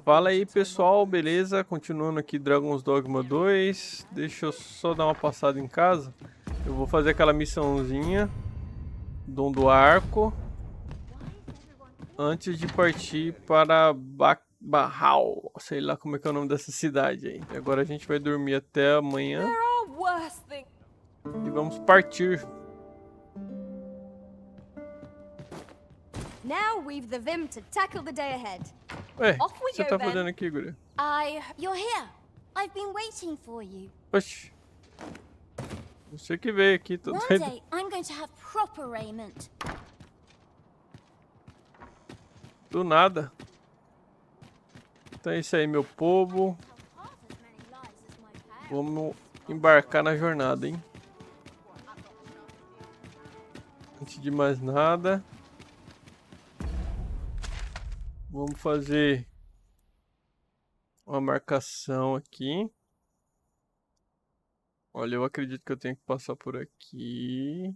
Fala aí pessoal, beleza? Continuando aqui Dragon's Dogma 2. Deixa eu só dar uma passada em casa. Eu vou fazer aquela missãozinha do arco antes de partir para Battahl. Sei lá como é que é o nome dessa cidade aí. Agora a gente vai dormir até amanhã e vamos partir. Now we've the vim to tackle the day ahead. Ué, o que você tá fazendo aqui, guria? You're here. I've been waiting for you. Oxi. Você que veio aqui, tô One doido. day I'm going to have proper raiment. Do nada. Então é isso aí, meu povo. Vamos embarcar na jornada, hein? Antes de mais nada, vamos fazer uma marcação aqui. Olha, eu acredito que eu tenho que passar por aqui.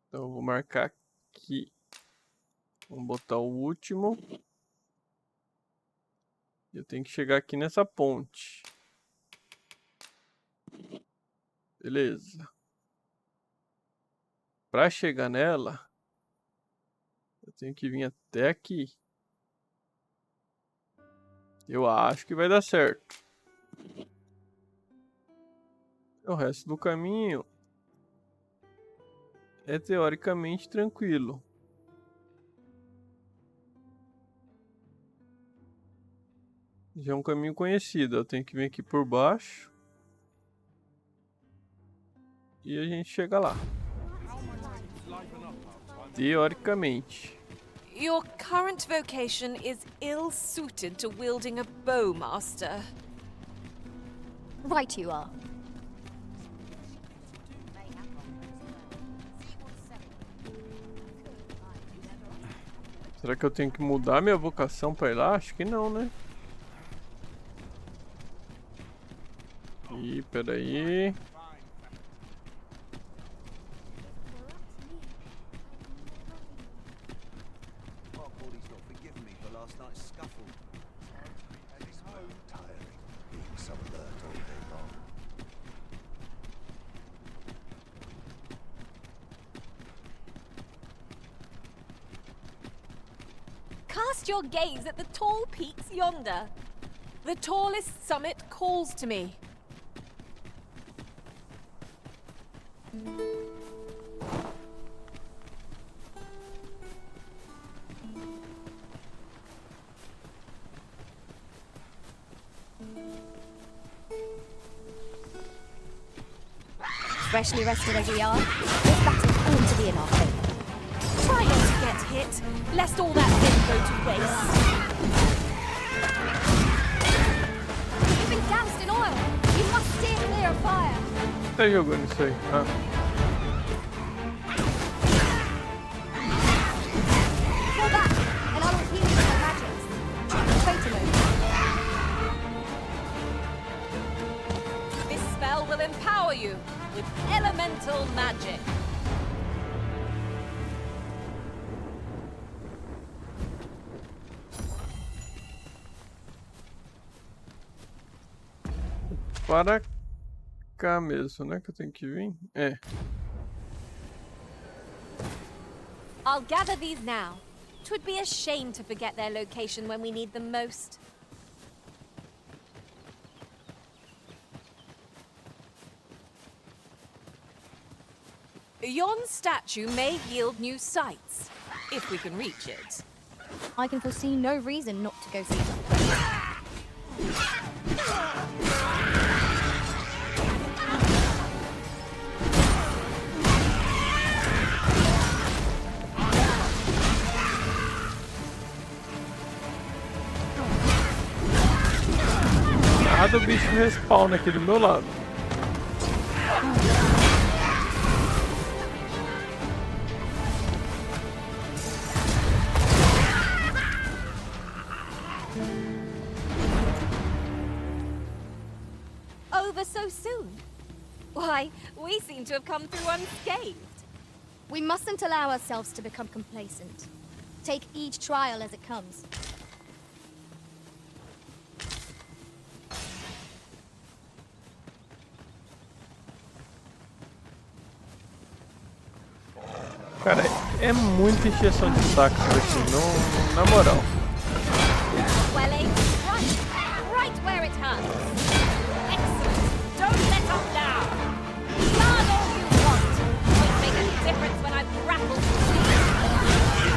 Então eu vou marcar aqui. Vamos botar o último. Eu tenho que chegar aqui nessa ponte. Beleza. Para chegar nela, eu tenho que vir até aqui. Eu acho que vai dar certo. O resto do caminho é teoricamente tranquilo. Já é um caminho conhecido. Eu tenho que vir aqui por baixo. E a gente chega lá. Teoricamente. Your current vocation is ill-suited to wielding a bowmaster. Right you are. Será que eu tenho que mudar minha vocação para ir lá? Acho que não, né? Ih, peraí. Cast your gaze at the tall peaks yonder. The tallest summit calls to me. Freshly rested as we are, this battle's going to be in our favour. Try not to get hit, lest all that vim go to waste. You've been doused in oil. You must steer clear of fire. Tá jogando isso aí. Ah. Fall back, and I will heal you with my magics. Wait a moment. This spell will empower you with elemental magic. Para cá mesmo, né? Que eu tenho que vir. É. I'll gather these now. 'Twould be a shame to forget their location when we need them most. Yon statue may yield new sights, if we can reach it. I can foresee no reason not to go see that place. Nada, o bicho respawn aqui do meu lado. Over so soon? Why, we seem to have come through unscathed. We mustn't allow ourselves to become complacent. Take each trial as it comes. Cara, é muita encheção de saco isso aqui, não, na moral. Well aimed. Right where it hurts. Excellent. Don't let up now. Guard all you want. Won't make any difference when I've grappled with you.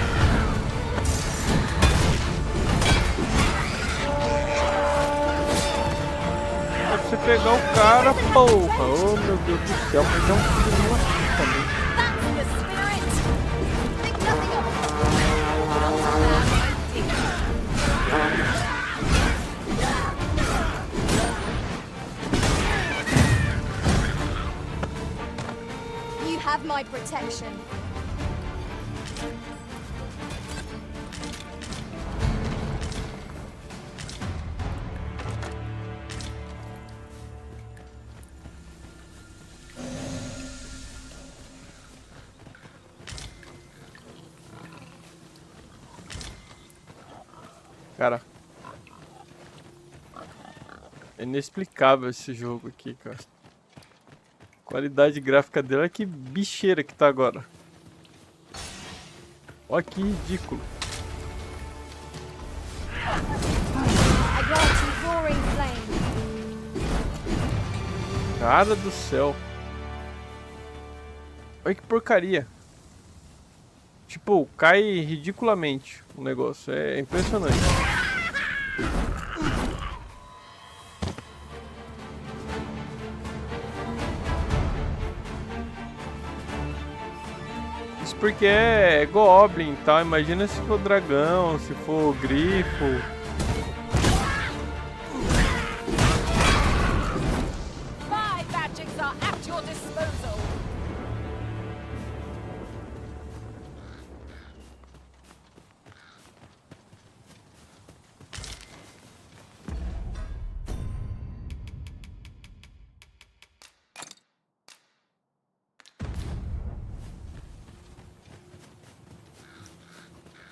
É pra você pegar o cara, porra. Oh, meu Deus do céu, mas é um filho de uma puta também. That's the spirit. Think nothing of it. Not a bad idea. You have my protection. Cara, é inexplicável esse jogo aqui, cara. A qualidade gráfica dele, olha que bicheira que tá agora. Olha que ridículo. I grant you roaring flame. Cara do céu. Olha que porcaria. Tipo, cai ridiculamente o negócio. É impressionante. Isso porque é Goblin e tal. Imagina se for dragão, se for grifo. My magics are at your disposal.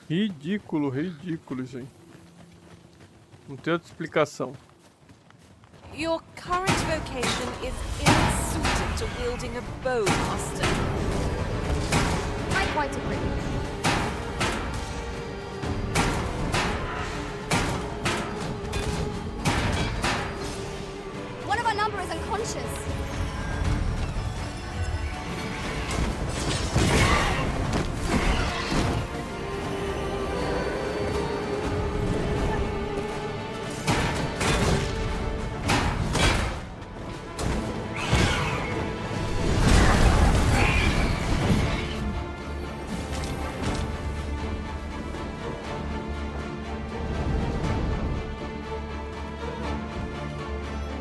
Ridículo, ridículo isso aí. Não tem outra explicação. Your current vocation is ill-suited to wielding a bow, Master. I quite agree. One of our number is unconscious.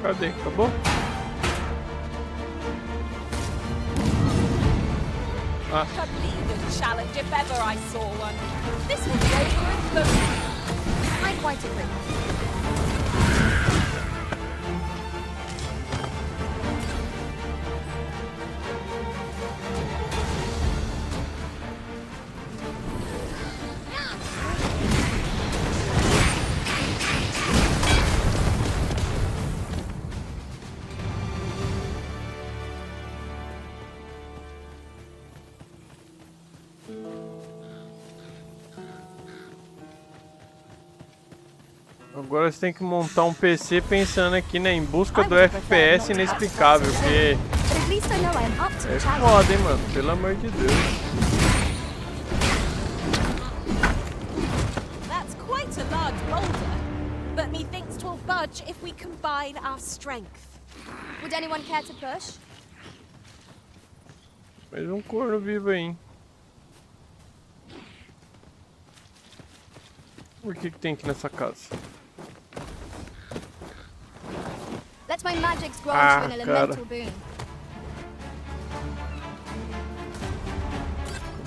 Cadê? Acabou? Ah, A legal challenge if ever I saw one. This will be over in both. I quite agree. agora você tem que montar um PC pensando aqui, né, em busca do FPS inexplicável, porque But at least I know I am up to the é challenge. foda, hein, mano, pelo amor de Deus. That's quite a large boulder, but methinks 'twill budge if we combine our strength. Would anyone care to push? Mais um corno vivo aí, hein. O que tem aqui nessa casa? Let my magics grant you an cara. elemental boon.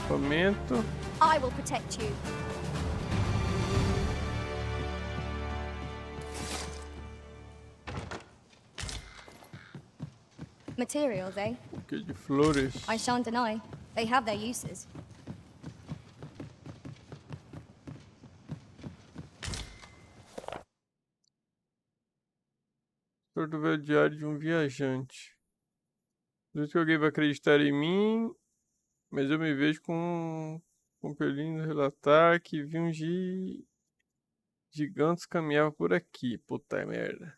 Acampamento. I will protect you. Materials, eh? Buquê de flores. I shan't deny. They have their uses. Sorteio diário de um viajante. Não sei que alguém vai acreditar em mim, mas eu me vejo compelindo a relatar que vi um gigantes caminhava por aqui. Puta merda.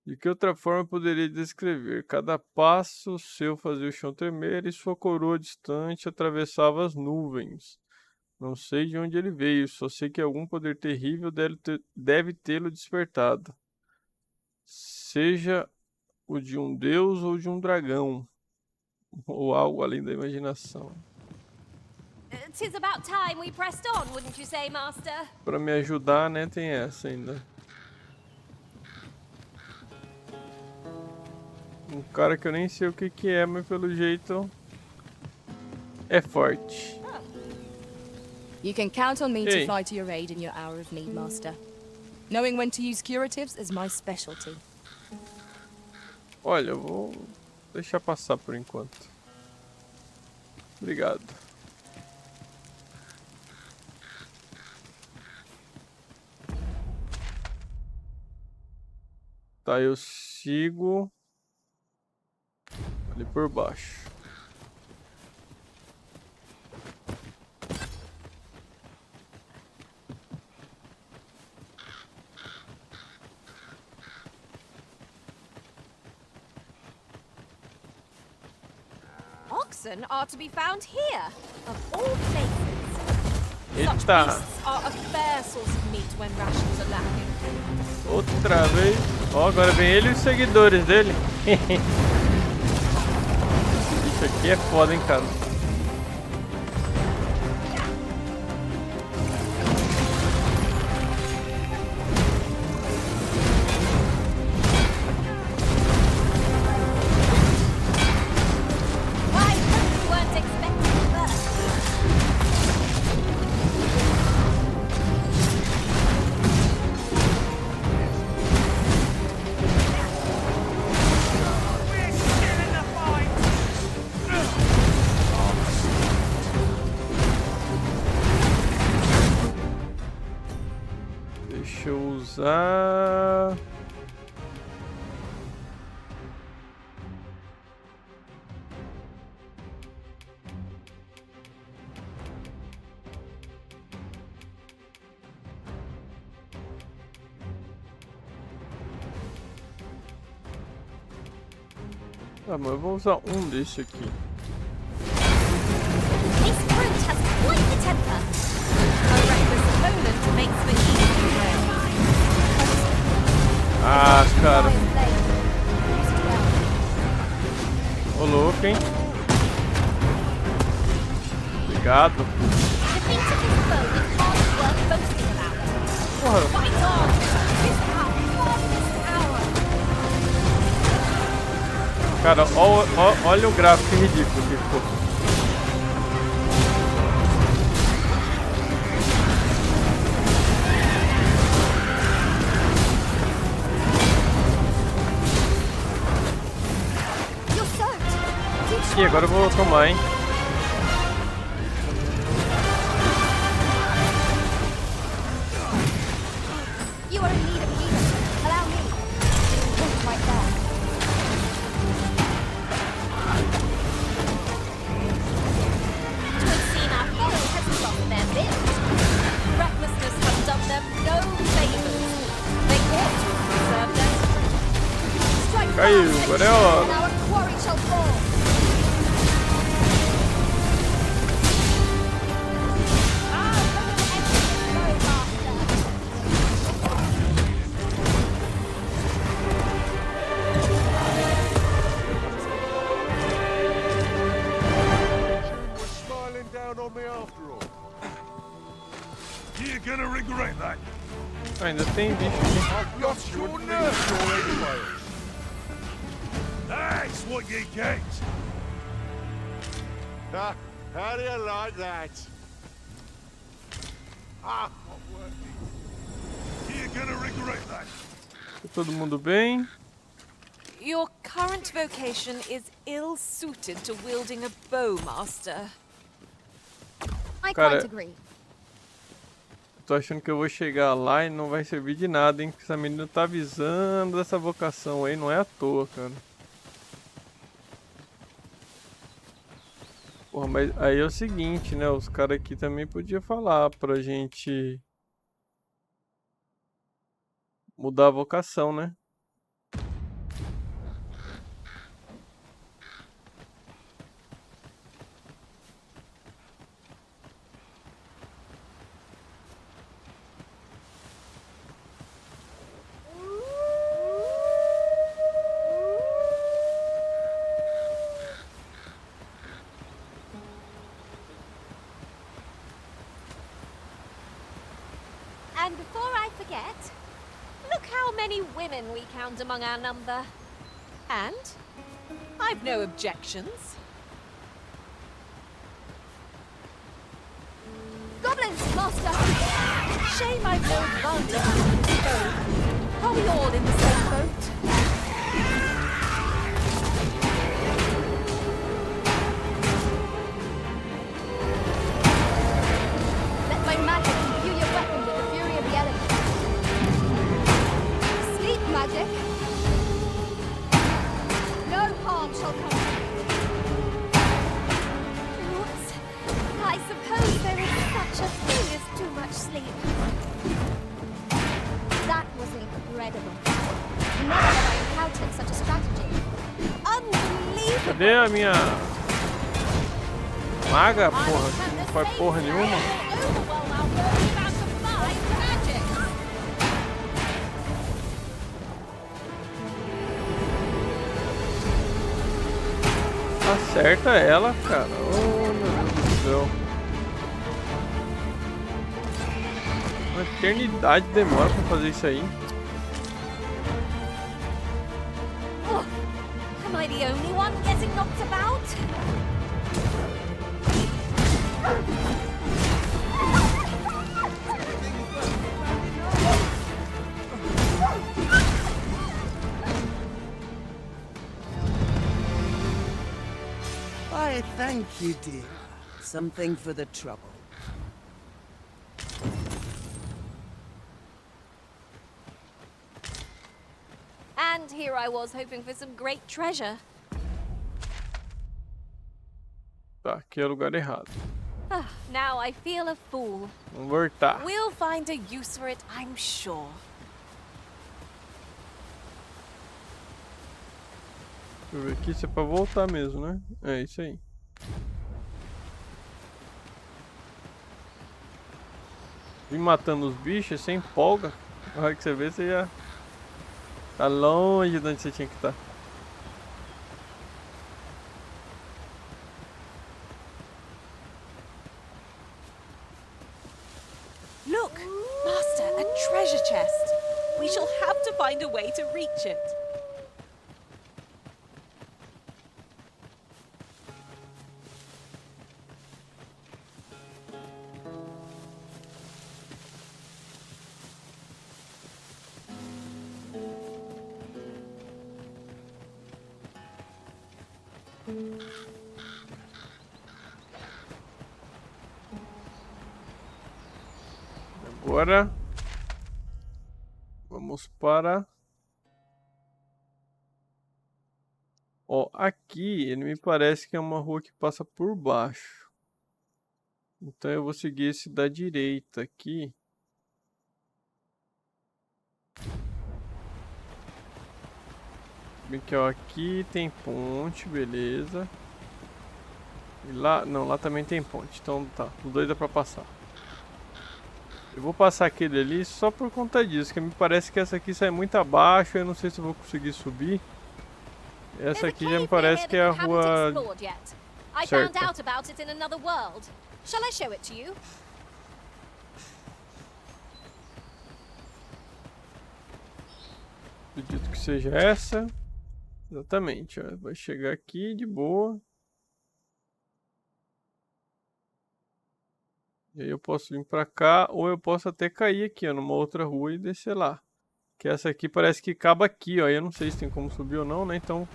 De que outra forma eu poderia descrever? Cada passo seu fazia o chão tremer e sua coroa distante atravessava as nuvens. Não sei de onde ele veio, só sei que algum poder terrível deve tê-lo despertado. Seja o de um deus ou de um dragão, ou algo além da imaginação. Tis about time we pressed on, wouldn't you say, Master? Pra me ajudar, né, tem essa ainda. Um cara que eu nem sei o que é, mas pelo jeito é forte. You can count on me Hey. to fly to your aid in your hour of need, Master. Knowing when to use curatives is my specialty. Olha, eu vou deixar passar por enquanto. Obrigado. Tá, eu sigo ali por baixo. Oxen are to be found here, of all places. Such Eita, beasts are a fair source of meat when rations are lacking. outra vez. Ó, agora vem ele e os seguidores dele. Isso aqui é foda, hein, cara. I hope you weren't expecting that. Deixa eu usar. Tá, mas eu vou usar um desse aqui. This brute has quite the temper. A reckless opponent makes for easy prey. Ah, cara. Fire blade. Used well. Ô louco, hein? Obrigado. Defeat of this foe is hardly worth boasting about. Porra, Fight on! This our farthest hour. cara, olha o gráfico ridículo que ficou. You're soaked. Ih, agora eu vou tomar, hein? You are in need of healing. Allow me. Point right there. Twould seem our foe has lost their bit. Recklessness has done them no favors. They ought to have deserved them. Strike Caiu, fast agora é and hora. our quarry shall fall. Ah, look at everything go, Master. Was smiling down on me after all. You're gonna regret that. Ainda tem bicho aqui. I've got your nerve, your anyway. That's what you get. How do you like that? Ah, not working. You're gonna regret that. Tá todo mundo bem? Your current vocation is ill-suited to wielding a bow, Master. I Cara, can't agree. tô achando que eu vou chegar lá e não vai servir de nada, hein? Porque essa menina tá avisando dessa vocação aí, não é à toa, cara. Porra, mas aí é o seguinte, né? Os caras aqui também podiam falar pra gente mudar a vocação, né? And before I forget, look how many women we count among our number. And I've no objections. Goblins, Master! Shame I've no advantage in this boat. Are we all in the same boat? Let my magic imbue your weapon with the fury of the elements. Sleep, magic! No harm shall come to you. Roots, I suppose there is such a thing as too much sleep. That was incredible. Never have I encountered such a strategy. Unbelievable! Cadê a minha maga, porra? Que não faz porra nenhuma. Overwhelm our world about the five magics. Acerta ela, cara. Oh, meu Deus do céu. Uma eternidade demora pra fazer isso aí. Oh, am I the only one getting knocked about? Why, thank you, dear. Something for the trouble. And here I was hoping for some great treasure. Tá, aqui é o lugar errado. Ah, now I feel a fool. Vamos voltar. We'll find a use for it, I'm sure. Deixa eu ver aqui se é pra voltar mesmo, né? É isso aí. Vim matando os bichos, você empolga. Na hora que você vê, você já tá longe de onde você tinha que estar. Look, Master, a treasure chest. We shall have to find a way to reach it. Agora vamos para... Ó, aqui ele me parece que é uma rua que passa por baixo. Então eu vou seguir esse da direita aqui. Bem que ó, aqui tem ponte, beleza. E lá, não, lá também tem ponte. Então tá, os dois dá pra passar. Eu vou passar aquele ali só por conta disso, que me parece que essa aqui sai muito abaixo, eu não sei se eu vou conseguir subir. Essa aqui já me parece que é a rua I found certa. out about it in another world. Shall I show it to you? Acredito que seja essa. Exatamente, ó. Vai chegar aqui de boa. E aí eu posso vir pra cá, ou eu posso até cair aqui, ó, numa outra rua e descer lá. Que essa aqui parece que acaba aqui, ó. Eu não sei se tem como subir ou não, né? Então,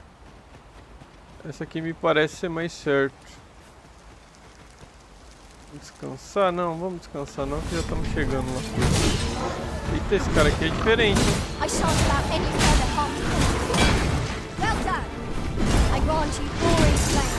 essa aqui me parece ser mais certo. Descansar? Não, vamos descansar não, que já estamos chegando lá. Eita, esse cara aqui é diferente, hein? I shan't allow any further harm to you. Well done. I grant you glory slain.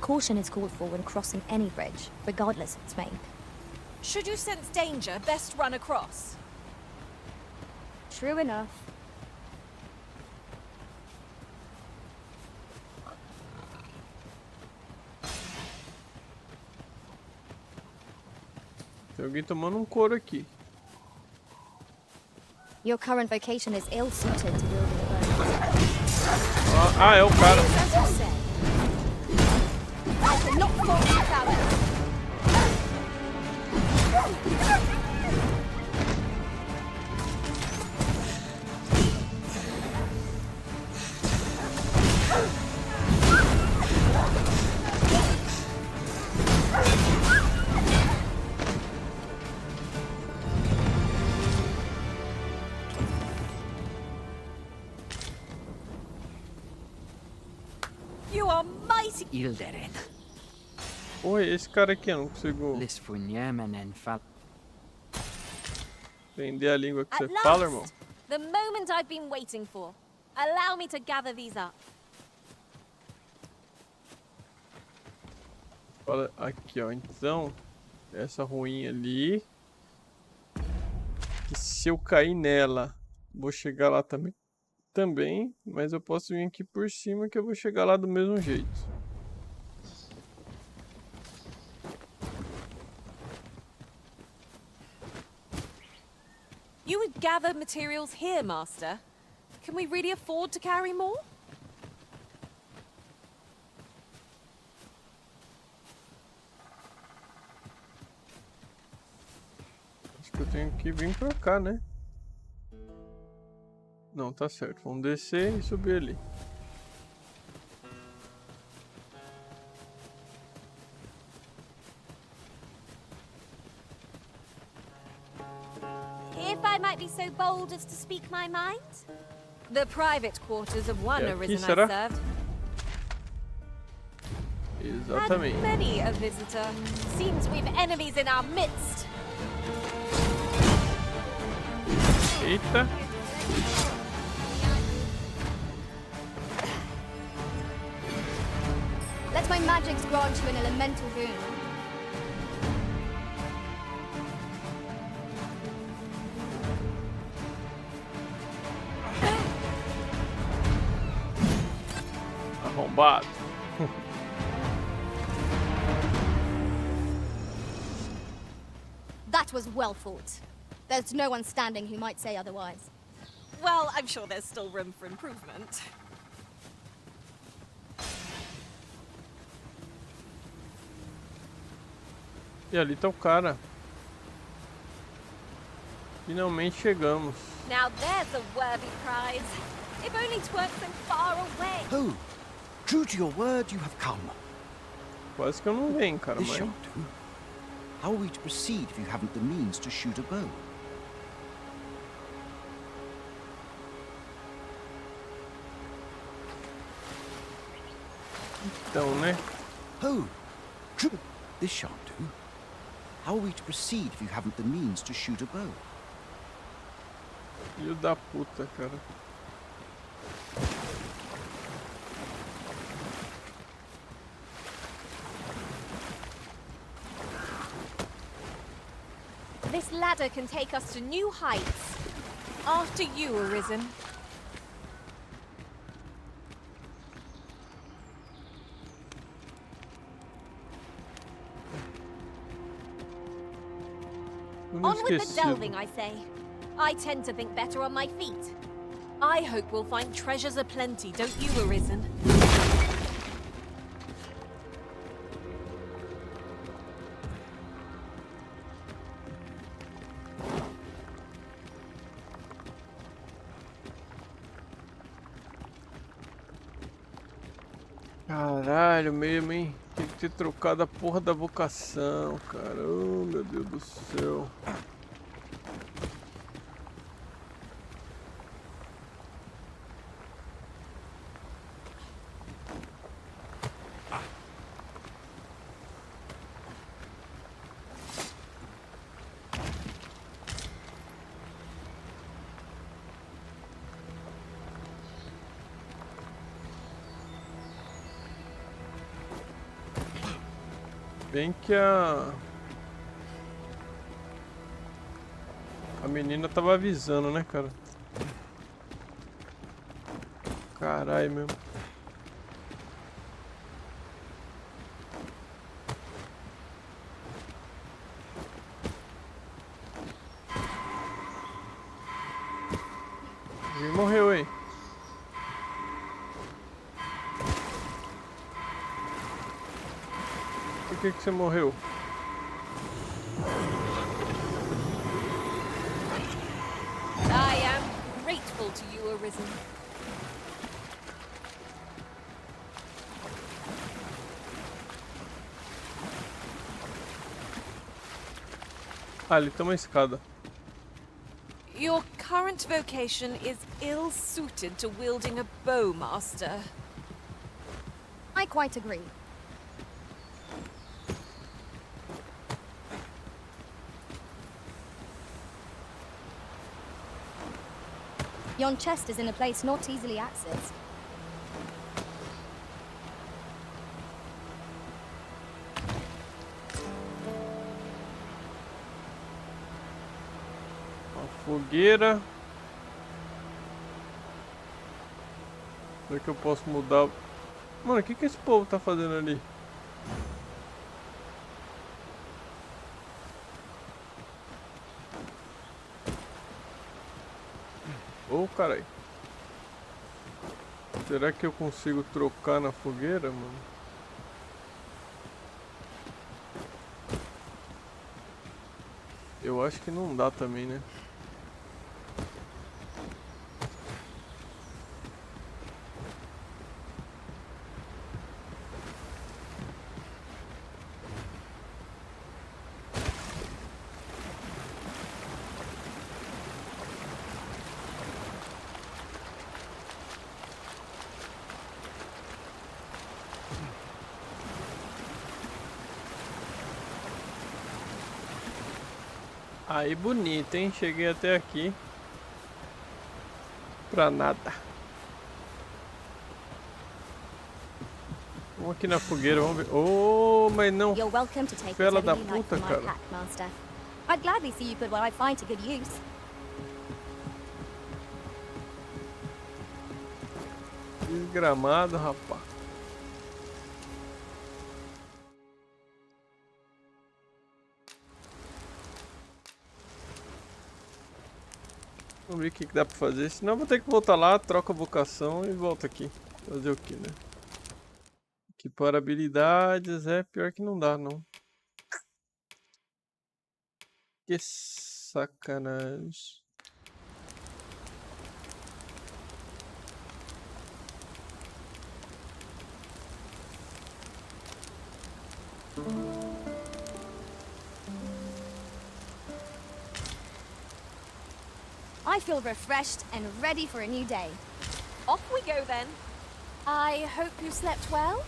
Caution is called for when crossing any bridge, regardless of its make. Should you sense danger, best run across. True enough. Tem alguém tomando um couro aqui. Your current vocation is ill-suited to wielding bows. Ah, é o cara. As you say. I cannot fault your prowess. You are mighty. Ilderen. Oi, esse cara aqui, eu não consigo Lisfunyamen fal. entender a língua que At você fala, irmão. last, the moment I've been waiting for. Allow me to gather these up. Fala aqui, ó. Então, essa ruinha ali. Que se eu cair nela, vou chegar lá também, mas eu posso vir aqui por cima que eu vou chegar lá do mesmo jeito. You would gather materials here, Master. Can we really afford to carry more? Acho que eu tenho que vir pra cá, né? Não, tá certo. Vamos descer e subir ali. If I might be so bold as to speak my mind? The private quarters of one E aqui, arisen I será? served. Exatamente. And many a visitor. Seems we've enemies in our midst. Eita. Let my magics grant you an elemental boon. Arrombado. That was well fought. There's no one standing who might say otherwise. Well, I'm sure there's still room for improvement. E ali tá o cara. Finalmente chegamos. Now there's a worthy prize. If only 'tweren't so far away. Oh, true to your word, you have come. Quase que eu não venho, cara, This mas... shan't do. How are we to proceed if you haven't the means to shoot a bow? Então, né? Oh, true. This shan't do. How are we to proceed if you haven't the means to shoot a bow? Filho da puta, cara. This ladder can take us to new heights. After you, Arisen. Tudo On with the esquecido. delving, I say. I tend to think better on my feet. I hope we'll find treasures aplenty, don't you, Arisen? Caralho mesmo, hein? Tem que ter trocado a porra da vocação, cara. Oh, meu Deus do céu. Bem que a menina tava avisando, né, cara? Caralho mesmo. Alguém morreu, hein? Por que você morreu? I am grateful to you, Arisen. Ah, ali tem uma escada. Your current vocation is ill-suited to wielding a bow, Master. I quite agree. Yon chest is in a place not easily accessed. Uma fogueira. Será que eu posso mudar? Mano, o que esse povo tá fazendo ali? Ô, carai. Será que eu consigo trocar na fogueira, mano? Eu acho que não dá também, né? Aí bonito, hein? Cheguei até aqui. Pra nada. Vamos aqui na fogueira, vamos ver. Oh, mas não. You're welcome to take Fela da whatever you like puta, from my cara. pack, Master. I'd gladly see you put what I find to good use. Desgramado, rapaz. Vamos ver o que dá pra fazer. Senão eu vou ter que voltar lá, troca a vocação e volta aqui. Fazer o que, né? Equipar habilidades. É pior que não dá, não. Que sacanagem. I feel refreshed and ready for a new day. Off we go then. I hope you slept well?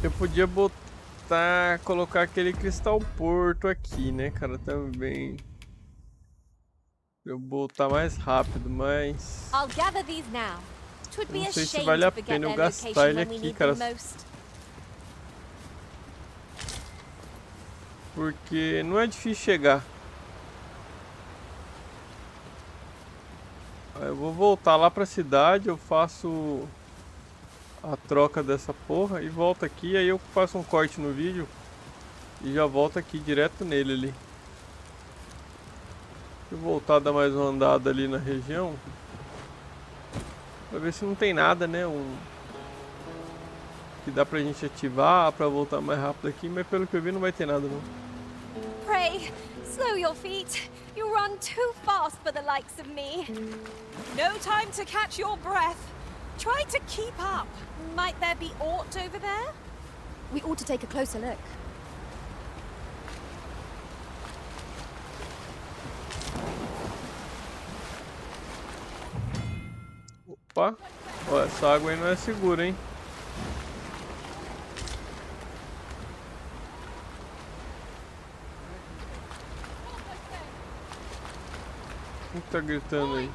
Eu podia colocar aquele cristal porto aqui, né, cara, também. Pra eu botar mais rápido, mas I'll gather these now. Twould be não a sei se shame vale a to forget pena eu their gastar location ele when we aqui, need cara. them most. Porque não é difícil chegar. Aí eu vou voltar lá pra cidade, eu faço a troca dessa porra e volto aqui, aí eu faço um corte no vídeo e já volto aqui direto nele ali. Deixa eu voltar a dar mais uma andada ali na região pra ver se não tem nada, né? que dá pra gente ativar pra voltar mais rápido aqui, mas pelo que eu vi não vai ter nada não. Pray, slow your feet. You run too fast for the likes of me. No time to catch your breath. Try to keep up. Might there be aught over there? We ought to take a closer look. Opa, ó, essa água aí não é segura, hein? Quem que tá gritando aí?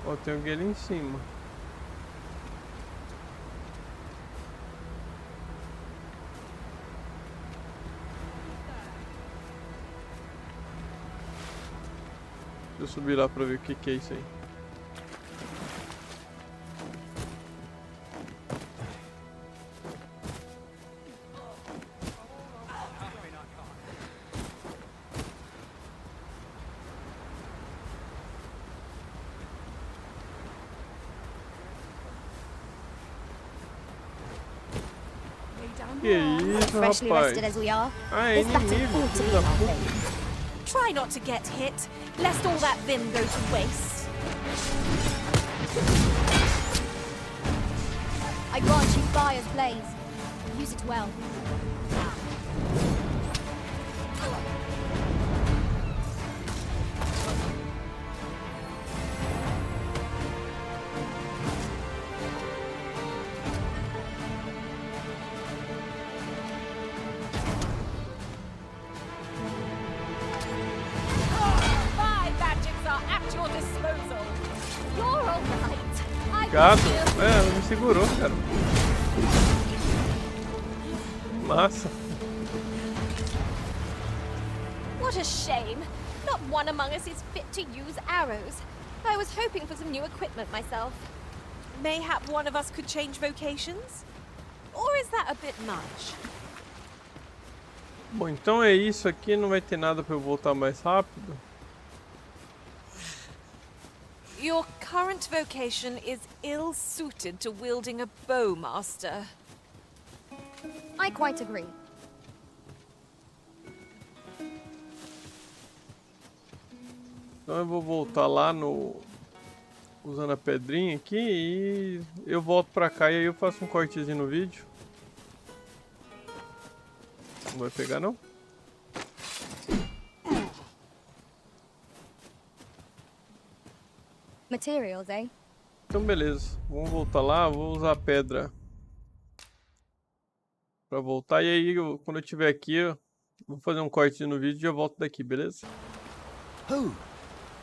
Ó, tem alguém ali em cima. Deixa eu subir lá pra ver o que é isso aí. Que isso, Freshly rapaz? rested as we are, Ah, é this battle inimigo, ought to filho be da in our puta. favour. Try not to get hit, lest all that vim go to waste. I grant you fire's blaze. Use it well. My badges are at your disposal. You're all right. I Gato, got you. é, me segurou, cara. Massa. What a shame. Not one among us is fit to use arrows. I was hoping for some new equipment myself. Mayhap one of us could change vocations? Or is that a bit much? Bom, então é isso aqui, não vai ter nada pra eu voltar mais rápido. Your current vocation is ill-suited to wielding a bow, Master. I quite agree. Então eu vou voltar lá no... usando a pedrinha aqui e eu volto pra cá e aí eu faço um cortezinho no vídeo. Não vai pegar não? Materials, eh? Então beleza, vamos voltar lá, vou usar a pedra pra voltar e aí quando eu estiver aqui eu vou fazer um corte no vídeo e eu volto daqui, beleza? Oh,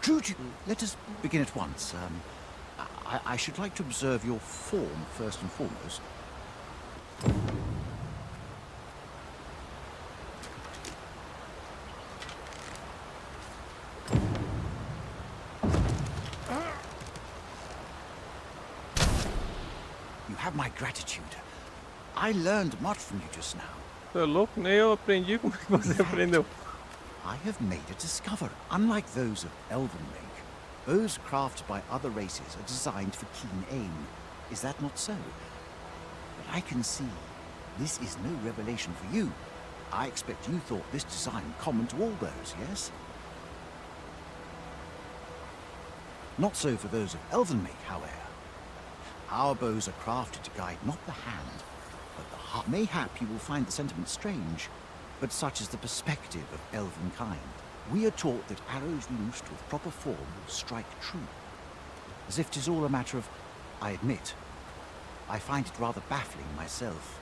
true. Let us begin at once. I should like to observe your form first and foremost. You have my gratitude. I learned much from you just now. Você é louco? Nem eu aprendi, como é que você aprendeu? I have made a discovery. Unlike those of elven make, bows crafted by other races are designed for keen aim. Is that not so? But I can see this is no revelation for you. I expect you thought this design common to all bows, yes? Not so for those of elven make, however. Our bows are crafted to guide not the hand, but the heart. Mayhap you will find the sentiment strange, but such is the perspective of elven kind. We are taught that arrows loosed with proper form will strike true. As if 'tis all a matter of, I admit, I find it rather baffling myself.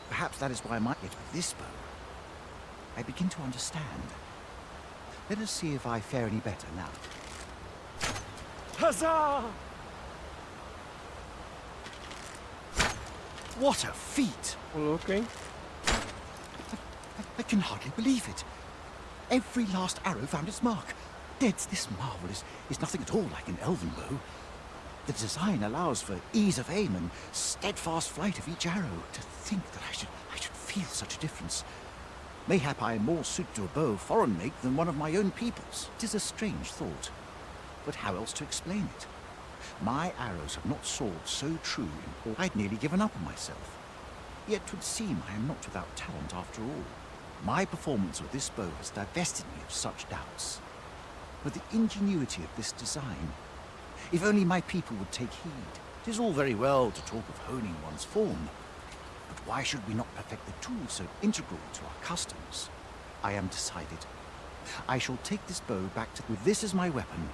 Perhaps that is why I might get with this bow. I begin to understand. Let us see if I fare any better now. Huzzah! What a feat! Ô louco, hein? I can hardly believe it. Every last arrow found its mark. Dead, this marvel is nothing at all like an elven bow. The design allows for ease of aim and steadfast flight of each arrow. To think that I should feel such a difference. Mayhap I am more suited to a bow of foreign make than one of my own people's. It is a strange thought. But how else to explain it? My arrows have not soared so true, I'd nearly given up on myself. Yet 'twould seem I am not without talent after all. My performance with this bow has divested me of such doubts. But the ingenuity of this design, if only my people would take heed. It is all very well to talk of honing one's form, but why should we not perfect the tool so integral to our customs? I am decided. I shall take this bow back to... With this as my weapon,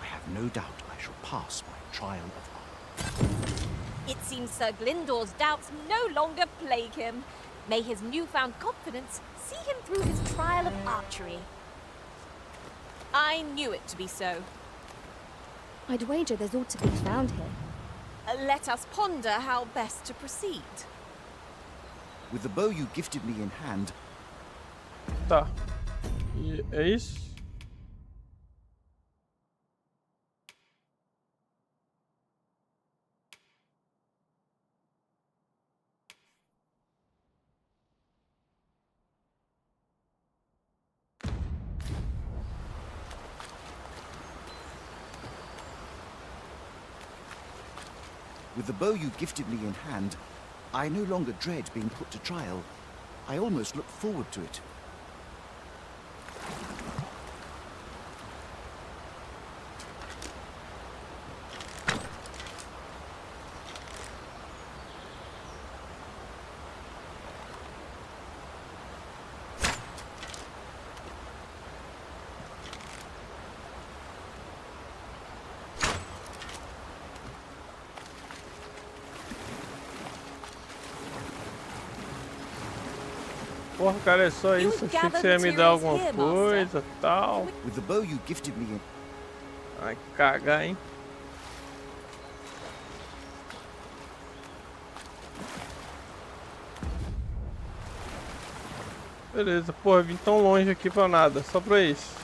I have no doubt I shall pass my trial of arms. It seems Sir Glyndor's doubts no longer plague him. May his newfound confidence see him through his trial of archery. I knew it to be so. I'd wager there's ought to be found here. Let us ponder how best to proceed. With the bow you gifted me in hand, Tá. E é isso? with the bow you gifted me in hand, I no longer dread being put to trial. I almost look forward to it. Porra, cara, é só isso. Achei que você ia me dar alguma coisa, tal. With the bow you gifted me in... Ai, que cagar, hein? Beleza, porra, vim tão longe aqui pra nada, só pra isso.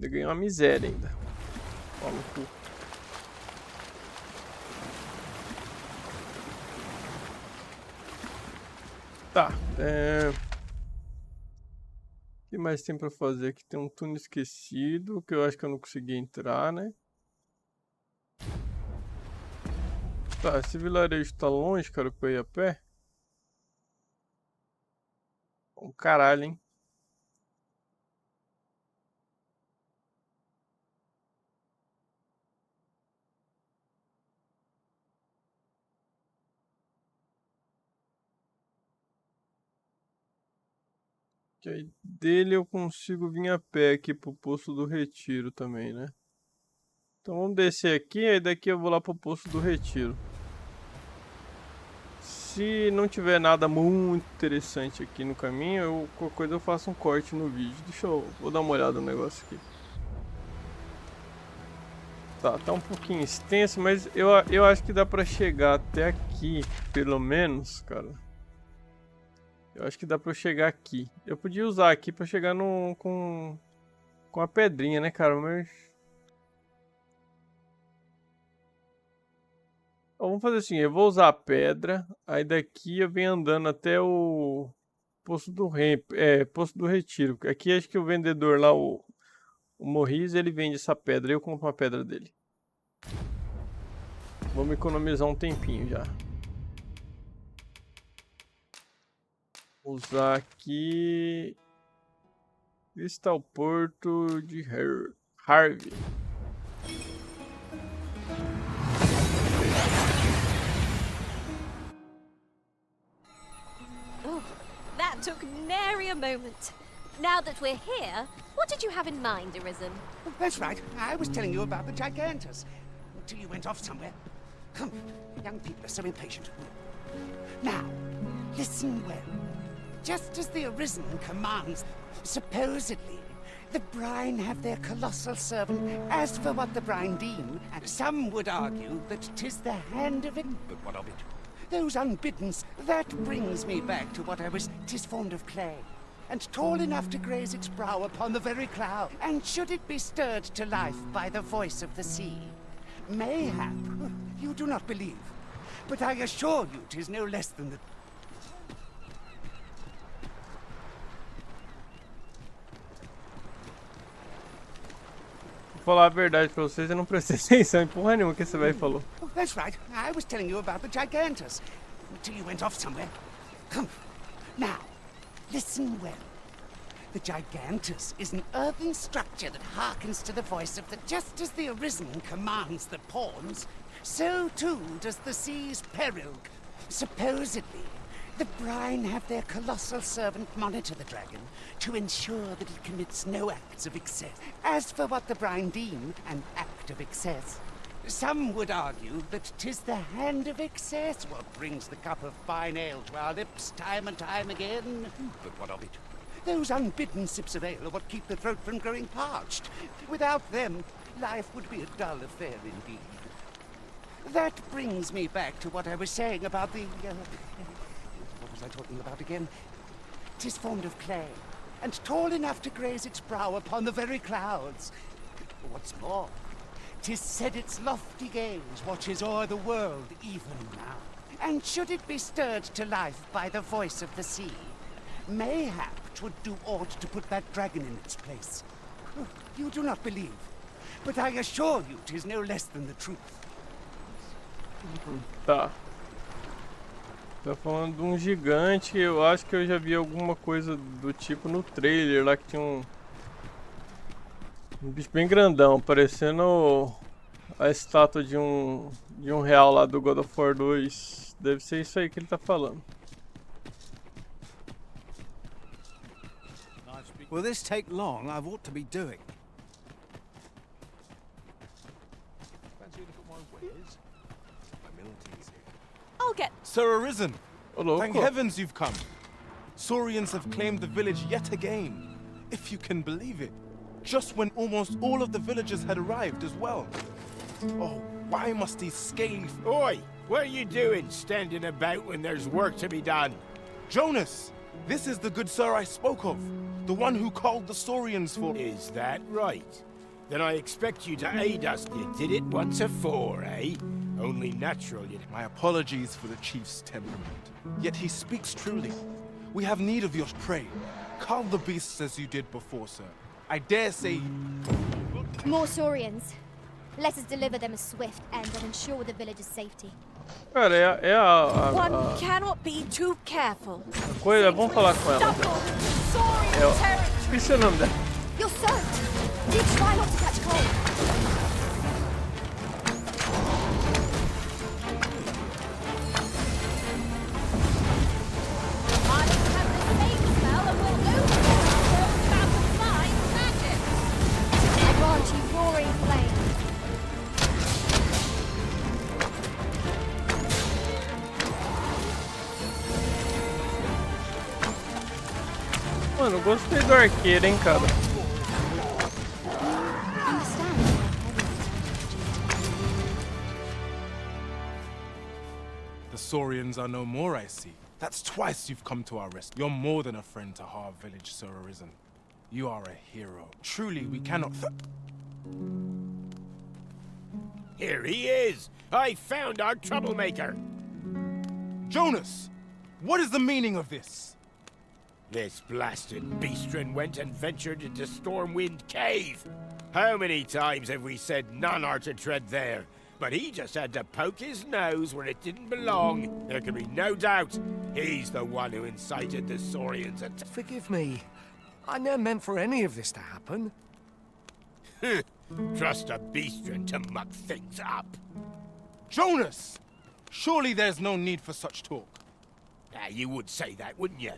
Eu ganhei uma miséria ainda. Ó, no cu. Tá, o que mais tem pra fazer aqui? Tem um túnel esquecido, que eu acho que eu não consegui entrar, né? Tá, esse vilarejo tá longe, cara, pra ir a pé? Um caralho, hein? Que aí dele eu consigo vir a pé aqui pro Poço do Retiro também, né? Então vamos descer aqui, aí daqui eu vou lá pro Poço do Retiro. Se não tiver nada muito interessante aqui no caminho, qualquer coisa eu faço um corte no vídeo. Vou dar uma olhada no negócio aqui. Tá um pouquinho extenso, mas eu acho que dá pra chegar até aqui, pelo menos, cara. Eu acho que dá pra eu chegar aqui. Eu podia usar aqui pra chegar com a pedrinha, né, cara? Mas... vamos fazer assim, eu vou usar a pedra. Aí daqui eu venho andando até o Poço do Poço do Retiro. Aqui acho que o vendedor lá, o Morris, ele vende essa pedra. Eu compro uma pedra dele. Vamos economizar um tempinho já. Usar aqui. Está o porto de Harvey. Oh, that took nary a moment. Now that we're here, what did you have in mind, Arisen? That's right. I was telling you about the Gigantus. Until you went off somewhere. Young people are so impatient. Now, listen well. Just as the Arisen commands, supposedly, the Brine have their colossal servant. As for what the Brine deem, and some would argue that 'tis the hand of it. But what of it? Those unbiddens, that brings me back to what I was. 'Tis formed of clay, and tall enough to graze its brow upon the very cloud. And should it be stirred to life by the voice of the sea, mayhap you do not believe, but I assure you 'tis no less than the... Vou falar a verdade pra vocês, eu não prestei atenção em porra nenhuma que esse velho falou. Oh, that's right. I was telling you about the gigantus until you went off somewhere. Now, listen well. The gigantus is an earthen structure that hearkens to the voice of the... Just as the arisen commands the pawns, so too does the sea's peril. Supposedly, the brine have their colossal servant monitor the dragon to ensure that it commits no acts of excess. As for what the brine deem an act of excess, some would argue that 'tis the hand of excess what brings the cup of fine ale to our lips time and time again. But what of it? Those unbidden sips of ale are what keep the throat from growing parched. Without them, life would be a dull affair indeed. That brings me back to what I was saying about the... what was I talking about again? 'Tis formed of clay, and tall enough to graze its brow upon the very clouds. What's more, 'tis said its lofty gaze watches o'er the world even now. And should it be stirred to life by the voice of the sea, mayhap 'twould do aught to put that dragon in its place. You do not believe, but I assure you 'tis no less than the truth. Tá. Tá falando de um gigante, eu acho que eu já vi alguma coisa do tipo no trailer lá que tinha um bicho bem grandão, parecendo a estátua de um real lá do God of War 2. Deve ser isso aí que ele tá falando. Will this take long? I've ought to be doing. I'll get... Sir Arisen, Ô, louco. thank heavens you've come. Saurians have claimed the village yet again, if you can believe it. Just when almost all of the villagers had arrived as well. Oh, why must these scaly... Oi! What are you doing standing about when there's work to be done? Jonas! This is the good sir I spoke of. The one who called the Saurians for... Is that right? Then I expect you to aid us. You did it once afore, eh? Only natural, you... My apologies for the chief's temperament. Yet he speaks truly. We have need of your prey. Cull the beasts as you did before, sir. I dare say... More saurians. Let us deliver them a swift end and ensure the village's safety. Cara, One cannot be too careful. a coisa, vamos falar com ela. Esqueci o nome dela. You're soaked. Do try not to catch cold. I have the same smell and will no more about the fine magic. I grant you roaring flame. Mano, eu gostei do arqueiro, hein, cara. The Saurians are no more, I see. That's twice you've come to our rescue. You're more than a friend to our village, Sir Arisen. You are a hero. Truly, we cannot... Here he is! I found our troublemaker! Jonas! What is the meaning of this? This blasted beastren went and ventured into Stormwind Cave. How many times have we said none are to tread there? But he just had to poke his nose where it didn't belong. There can be no doubt he's the one who incited the Saurians' attack. Forgive me. I never meant for any of this to happen. Trust a beastren to muck things up. Jonas! Surely there's no need for such talk. You would say that, wouldn't you?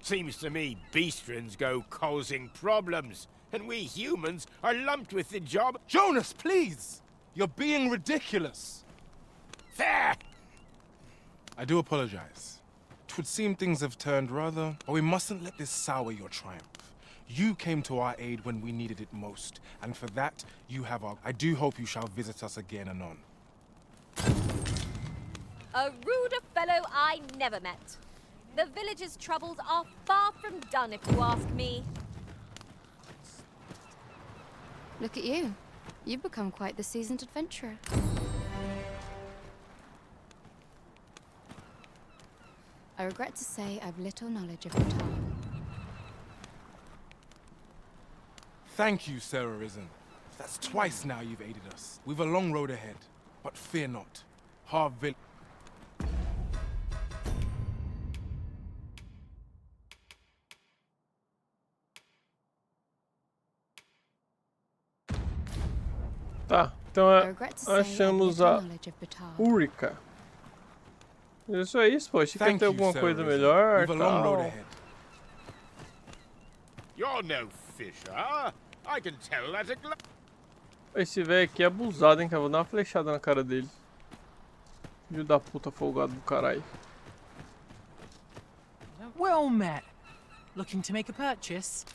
Seems to me beastrens go causing problems, and we humans are lumped with the job. Jonas, please! You're being ridiculous. There! I do apologize. 'Twould seem things have turned rather... But we mustn't let this sour your triumph. You came to our aid when we needed it most, and for that, you have our... I do hope you shall visit us again anon. A ruder fellow I never met. The village's troubles are far from done, if you ask me. Look at you. You've become quite the seasoned adventurer. I regret to say I've little knowledge of Battahl. Thank you, Sir Arisen. That's twice now you've aided us. We've a long road ahead, but fear not. Harville. Tá, então I regret to say achamos I have a little knowledge of Battahl. Úrica. Isso é isso, pô. Achei que ia ter alguma coisa melhor. We've a long road Tal. ahead. You're no fisher. I can tell at a glance. Esse velho aqui é abusado, hein, cara. Vou dar uma flechada na cara dele. Filho da puta folgado do caralho. Well met. Looking to make a purchase?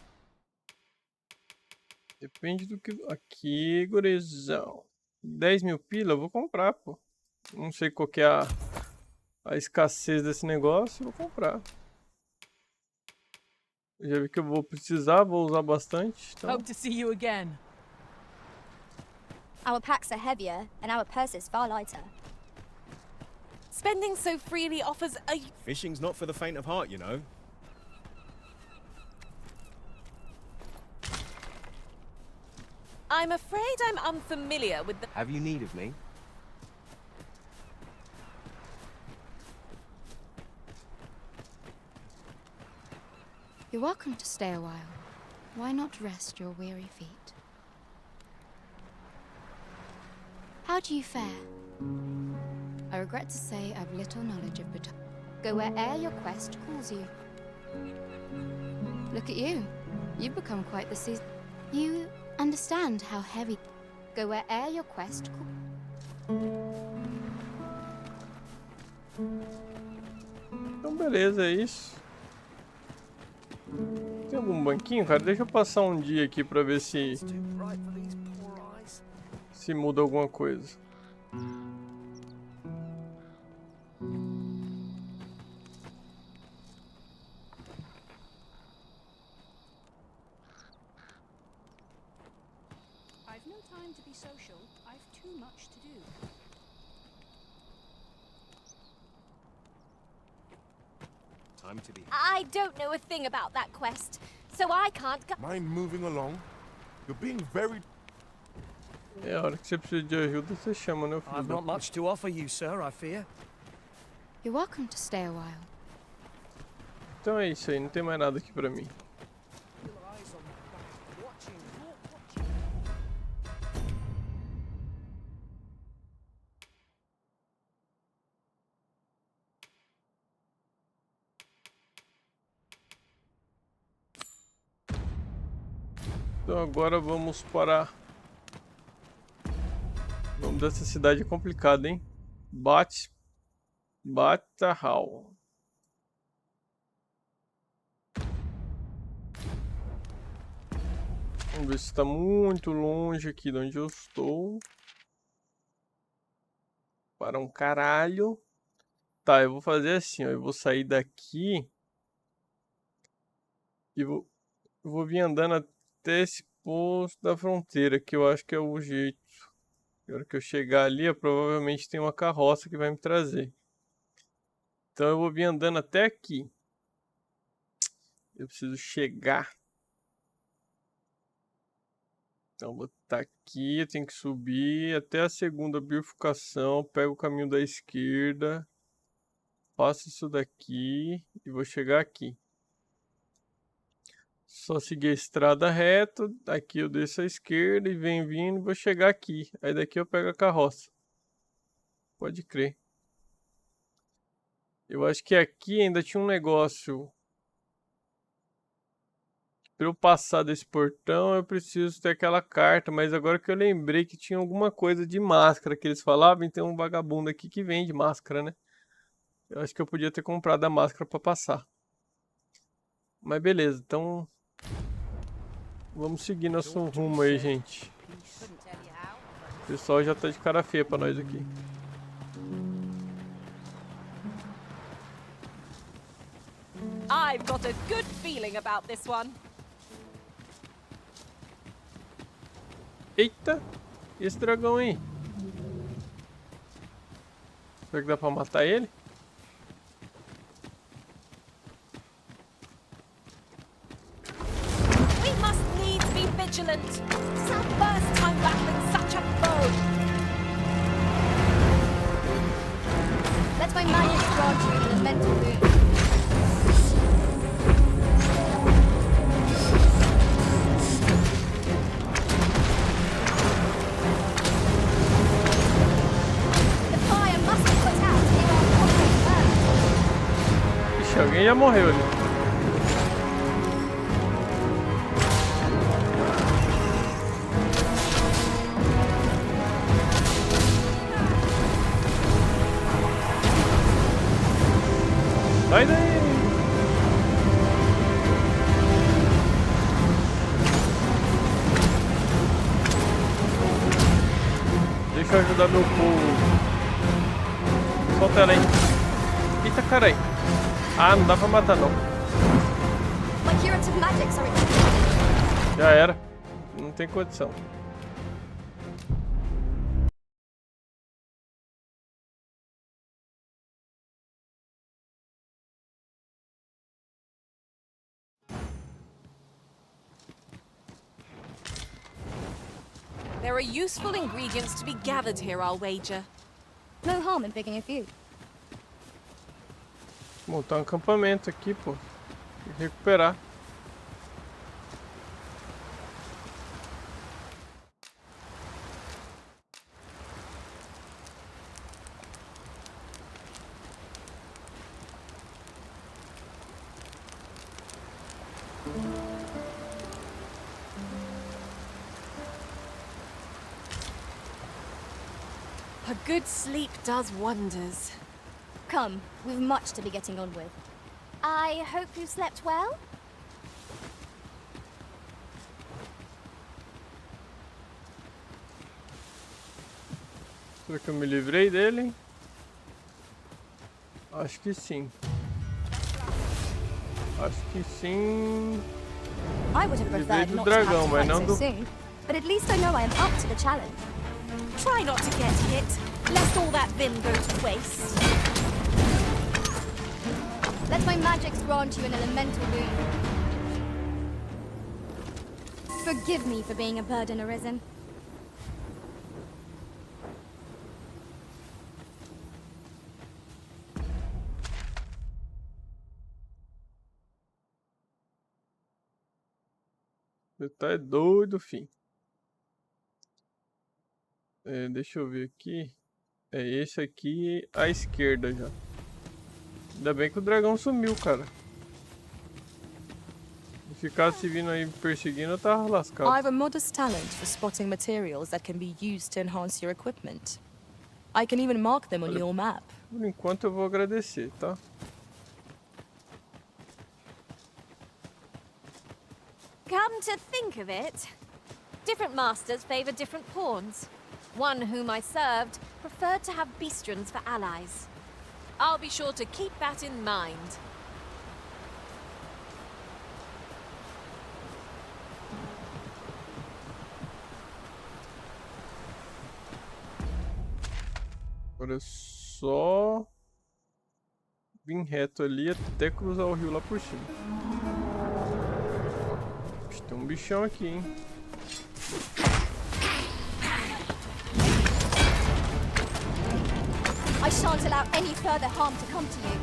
Depende do que... Aqui, gurizão. 10 mil pila, eu vou comprar, pô. Não sei qual que é a escassez desse negócio, eu vou comprar. Já vi que eu vou precisar, vou usar bastante. Então... Hope to see you again. Our packs are heavier, and our purses far lighter. Spending so freely offers a... Fishing's not for the faint of heart, you know. I'm afraid I'm unfamiliar with the... Have you need of me? You're welcome to stay a while. Why not rest your weary feet? How do you fare? I regret to say I've little knowledge of Battahl. Go where'er your quest calls you. Look at you. You've become quite the seasoned. You understand how heavy. Go where'er your quest calls. Então beleza, é isso. Tem algum banquinho, cara? Deixa eu passar um dia aqui pra ver se muda alguma coisa. I've no time to be social. I've too much to do. Time to be. I don't know a thing about that quest, so I can't go... Mind moving along? You're being very... É a hora que você precisa de ajuda, você chama, né, filho? I've not much to offer you, sir, I fear. You're welcome to stay a while. Então é isso aí, não tem mais nada aqui pra mim. Então agora vamos para... O nome dessa cidade é complicado, hein? Battahl. Vamos ver se está muito longe aqui de onde eu estou. Para um caralho. Tá, eu vou fazer assim, ó. Eu vou sair daqui. E eu vou vir andando até esse posto da fronteira, que eu acho que é o jeito. Na hora que eu chegar ali, eu provavelmente tem uma carroça que vai me trazer. Então eu vou vir andando até aqui. Eu preciso chegar. Então vou estar aqui, eu tenho que subir até a segunda bifurcação. Pego o caminho da esquerda. Faço isso daqui e vou chegar aqui. Só seguir a estrada reta, aqui eu desço à esquerda e venho vindo e vou chegar aqui. Aí daqui eu pego a carroça. Pode crer. Eu acho que aqui ainda tinha um negócio. Para eu passar desse portão eu preciso ter aquela carta, mas agora que eu lembrei que tinha alguma coisa de máscara que eles falavam, então tem um vagabundo aqui que vende máscara, né? Eu acho que eu podia ter comprado a máscara para passar. Mas beleza, então... Vamos seguir nosso rumo aí, gente. O pessoal já tá de cara feia pra nós aqui. I've got a good feeling about this one. Eita! E esse dragão aí? Será que dá pra matar ele? We must needs be vigilant. grant you an elemental boon. The fire must be put out near our conquered earth. Ixi, alguém já morreu ali. Sai daí! Deixa eu ajudar meu povo. Solta ela aí. Eita, carai. Ah, não dá pra matar não. My curative magics are Já era. Não tem condição. There are useful ingredients to be gathered here, I'll wager. no harm in picking a few. Montar um acampamento aqui, pô. Tem que recuperar. A good sleep does wonders. Come, we've much to be getting on with. I hope you slept well? Será que eu me livrei dele? Acho que sim. Acho que sim. I would have Livrei preferred do not to have dragão, to mas fight não so do... soon. But at least I know I am up to the challenge. Try not to get hit, lest all that vim go to waste. Let my magics grant you an elemental boon. Forgive me for being a burden arisen. Você tá doido, fim. Deixa eu ver aqui. É esse aqui à esquerda já. Ainda bem que o dragão sumiu, cara. Se ficasse vindo aí me perseguindo, eu tava lascado. I have a modest talent for spotting materials that can be used to enhance your equipment. I can even mark them on your map. Por enquanto eu vou agradecer, tá? Come to think of it, different masters favor different pawns. One whom I served preferred to have beastrons for allies. I'll be sure to keep that in mind. Agora é só vir reto ali até cruzar o rio lá por cima. Tem um bichão aqui, hein? I shan't allow any further harm to come to you.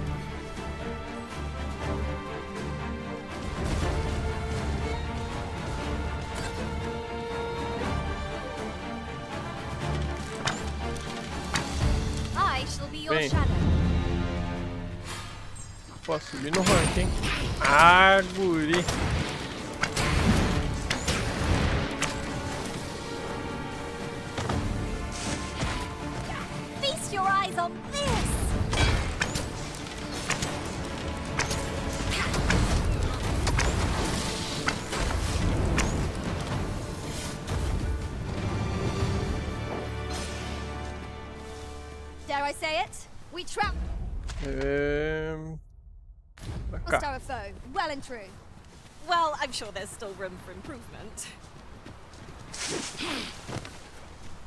I shall be your Bem. shadow. Posso subir no rank, hein? Ah, guri! Feast your eyes on this! Dare I say it? We trap Pra must cá. our foe, well and true. Well, I'm sure there's still room for improvement.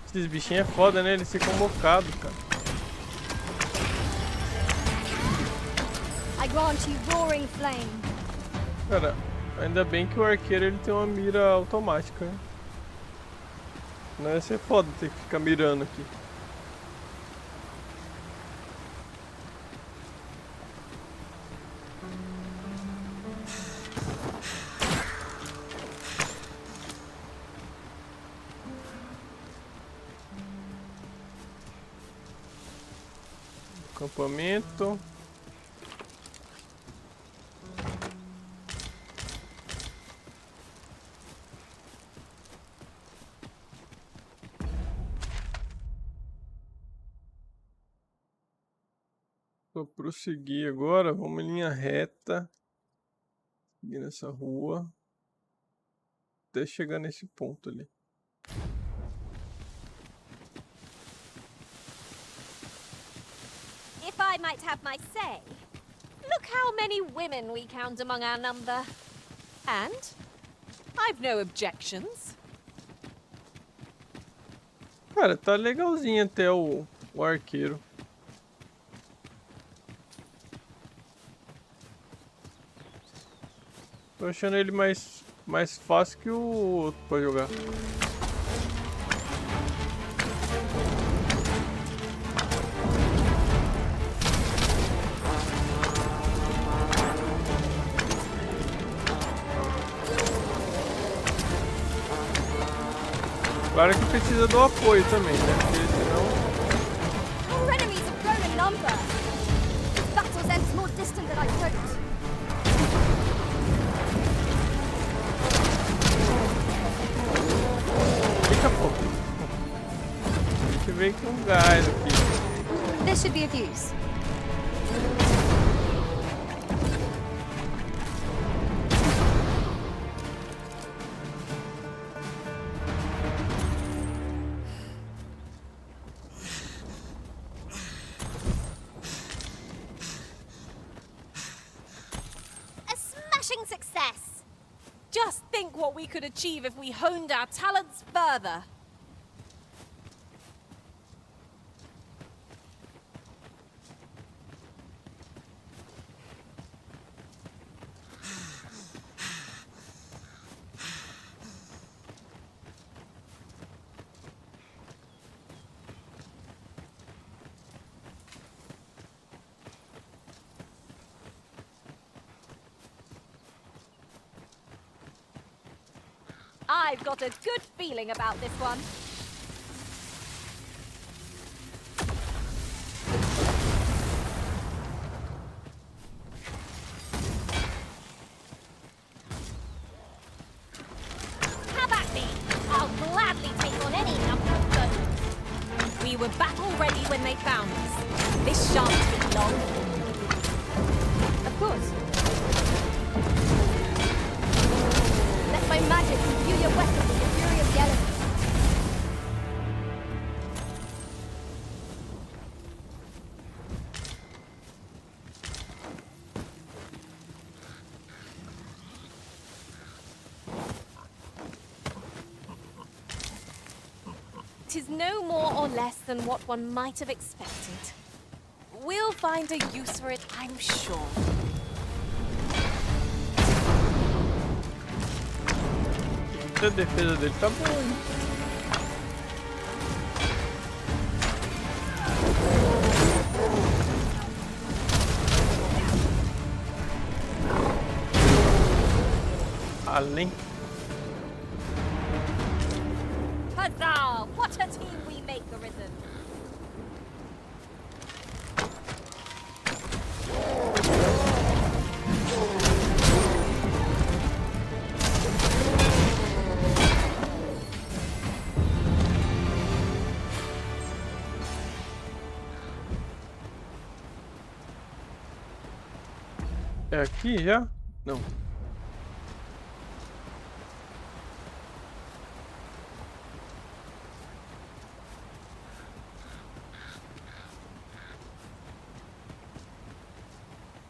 Esses bichinhos é foda, né? Eles ficam mocados, cara. I grant you roaring flame. Cara, ainda bem que o arqueiro ele tem uma mira automática, né? Não ia ser foda ter que ficar mirando aqui. Acampamento. Vou prosseguir agora, vamos em linha reta, seguir nessa rua, até chegar nesse ponto ali. If I might have my say, look how many women we count among our number. And I've no objections. Cara, tá legalzinho até o arqueiro. Tô achando ele mais fácil que o outro pra jogar. Claro que precisa do apoio também, né? Porque senão... Our enemies have grown in number. This battle's end's more distant than I hoped. Fica pouco. A gente veio com gás aqui. This should be of use. A smashing success! Just think what we could achieve if we honed our talents further. I've got a good feeling about this one. Have at me! I'll gladly take on any number of foes. We were battle ready when they found us. This shan't be long. Of course. Let my magic imbue your weapons with the fury of the elements. Tis no more or less than what one might have expected. We'll find a use for it, I'm sure. A defesa dele tá boa, hein? Além. Huzzah! What a team we make, Arisen! É aqui já? Não.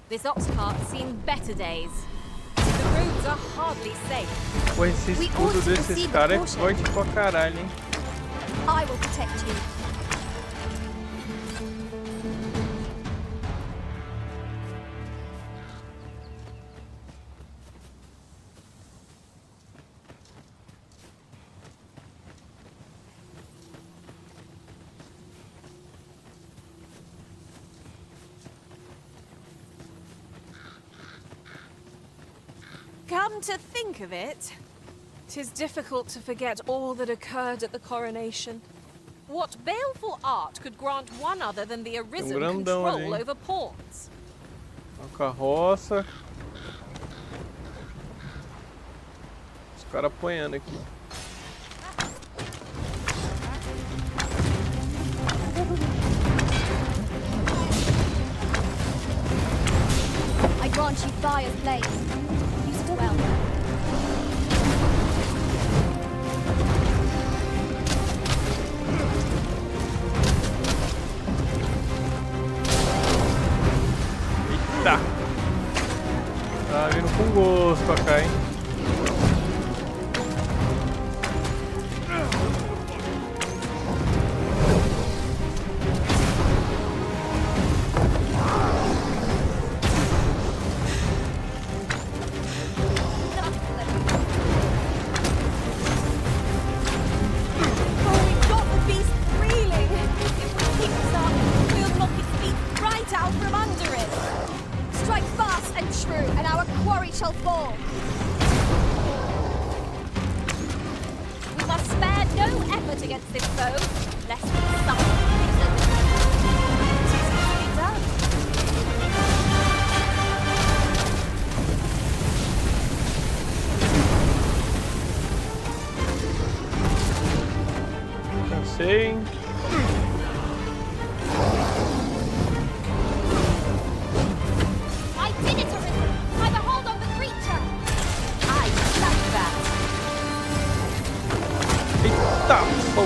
This ox cart's seen better days. The roads are hardly safe. Pô, esse escudo desses caras é forte pra caralho, hein? I will protect you. Come to think of it, 'tis difficult to forget all that occurred at the coronation. What baleful art could grant one other than the arisen grandão ali, control hein? over pawns? Uma carroça. Os caras apanhando aqui. I grant you fire's blaze. Use it well. Eita! Tá vindo com gosto pra cá, hein? Shall fall. We must spare no effort against this foe, lest we suffer. It is easily done. Cansei, hein? I did it, Arisen! By the hold on the creature! I like that. Eita! Pô.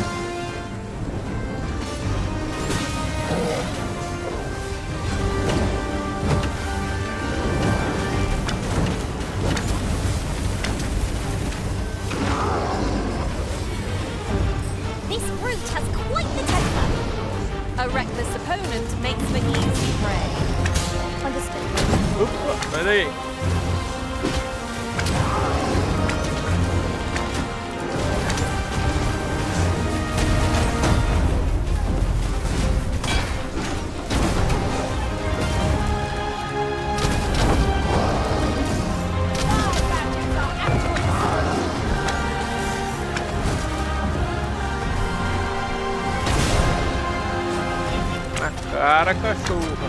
This brute has quite the temper. A reckless opponent makes for easy prey. Understood. Opa, sai daí. Na cara, cachorro.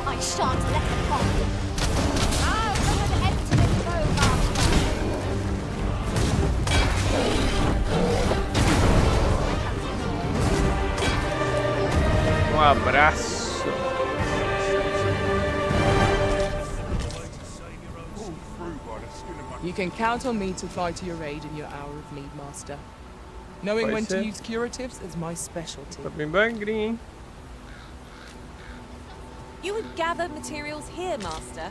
I shan't let them pop. Now go and empty this bow, Master. Abraço. You can count on me to fly to your aid in your hour of need, Master. Knowing Vai when ser. to use curatives is my specialty. Tá bem magrinho, hein? You would gather materials here, Master.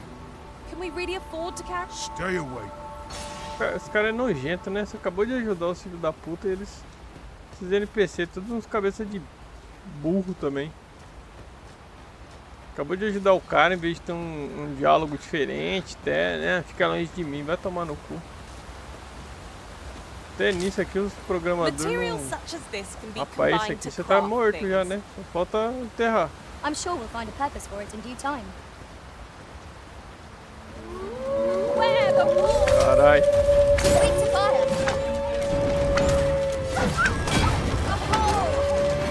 Can we really afford to carry? Stay away. Esse cara é nojento, né? Você acabou de ajudar os filhos da puta e eles... Esses NPC, todos uns cabeça de burro também. Acabou de ajudar o cara, em vez de ter um diálogo diferente, até, né? Fica longe de mim, vai tomar no cu. Até nisso aqui os programadores Materials não... such as this can be Rapaz, esse combined aqui to você tá craft morto já, things. né? Só falta enterrar. I'm sure we'll find a purpose for it in due time. Where the wolves? Carai. Speak to fire.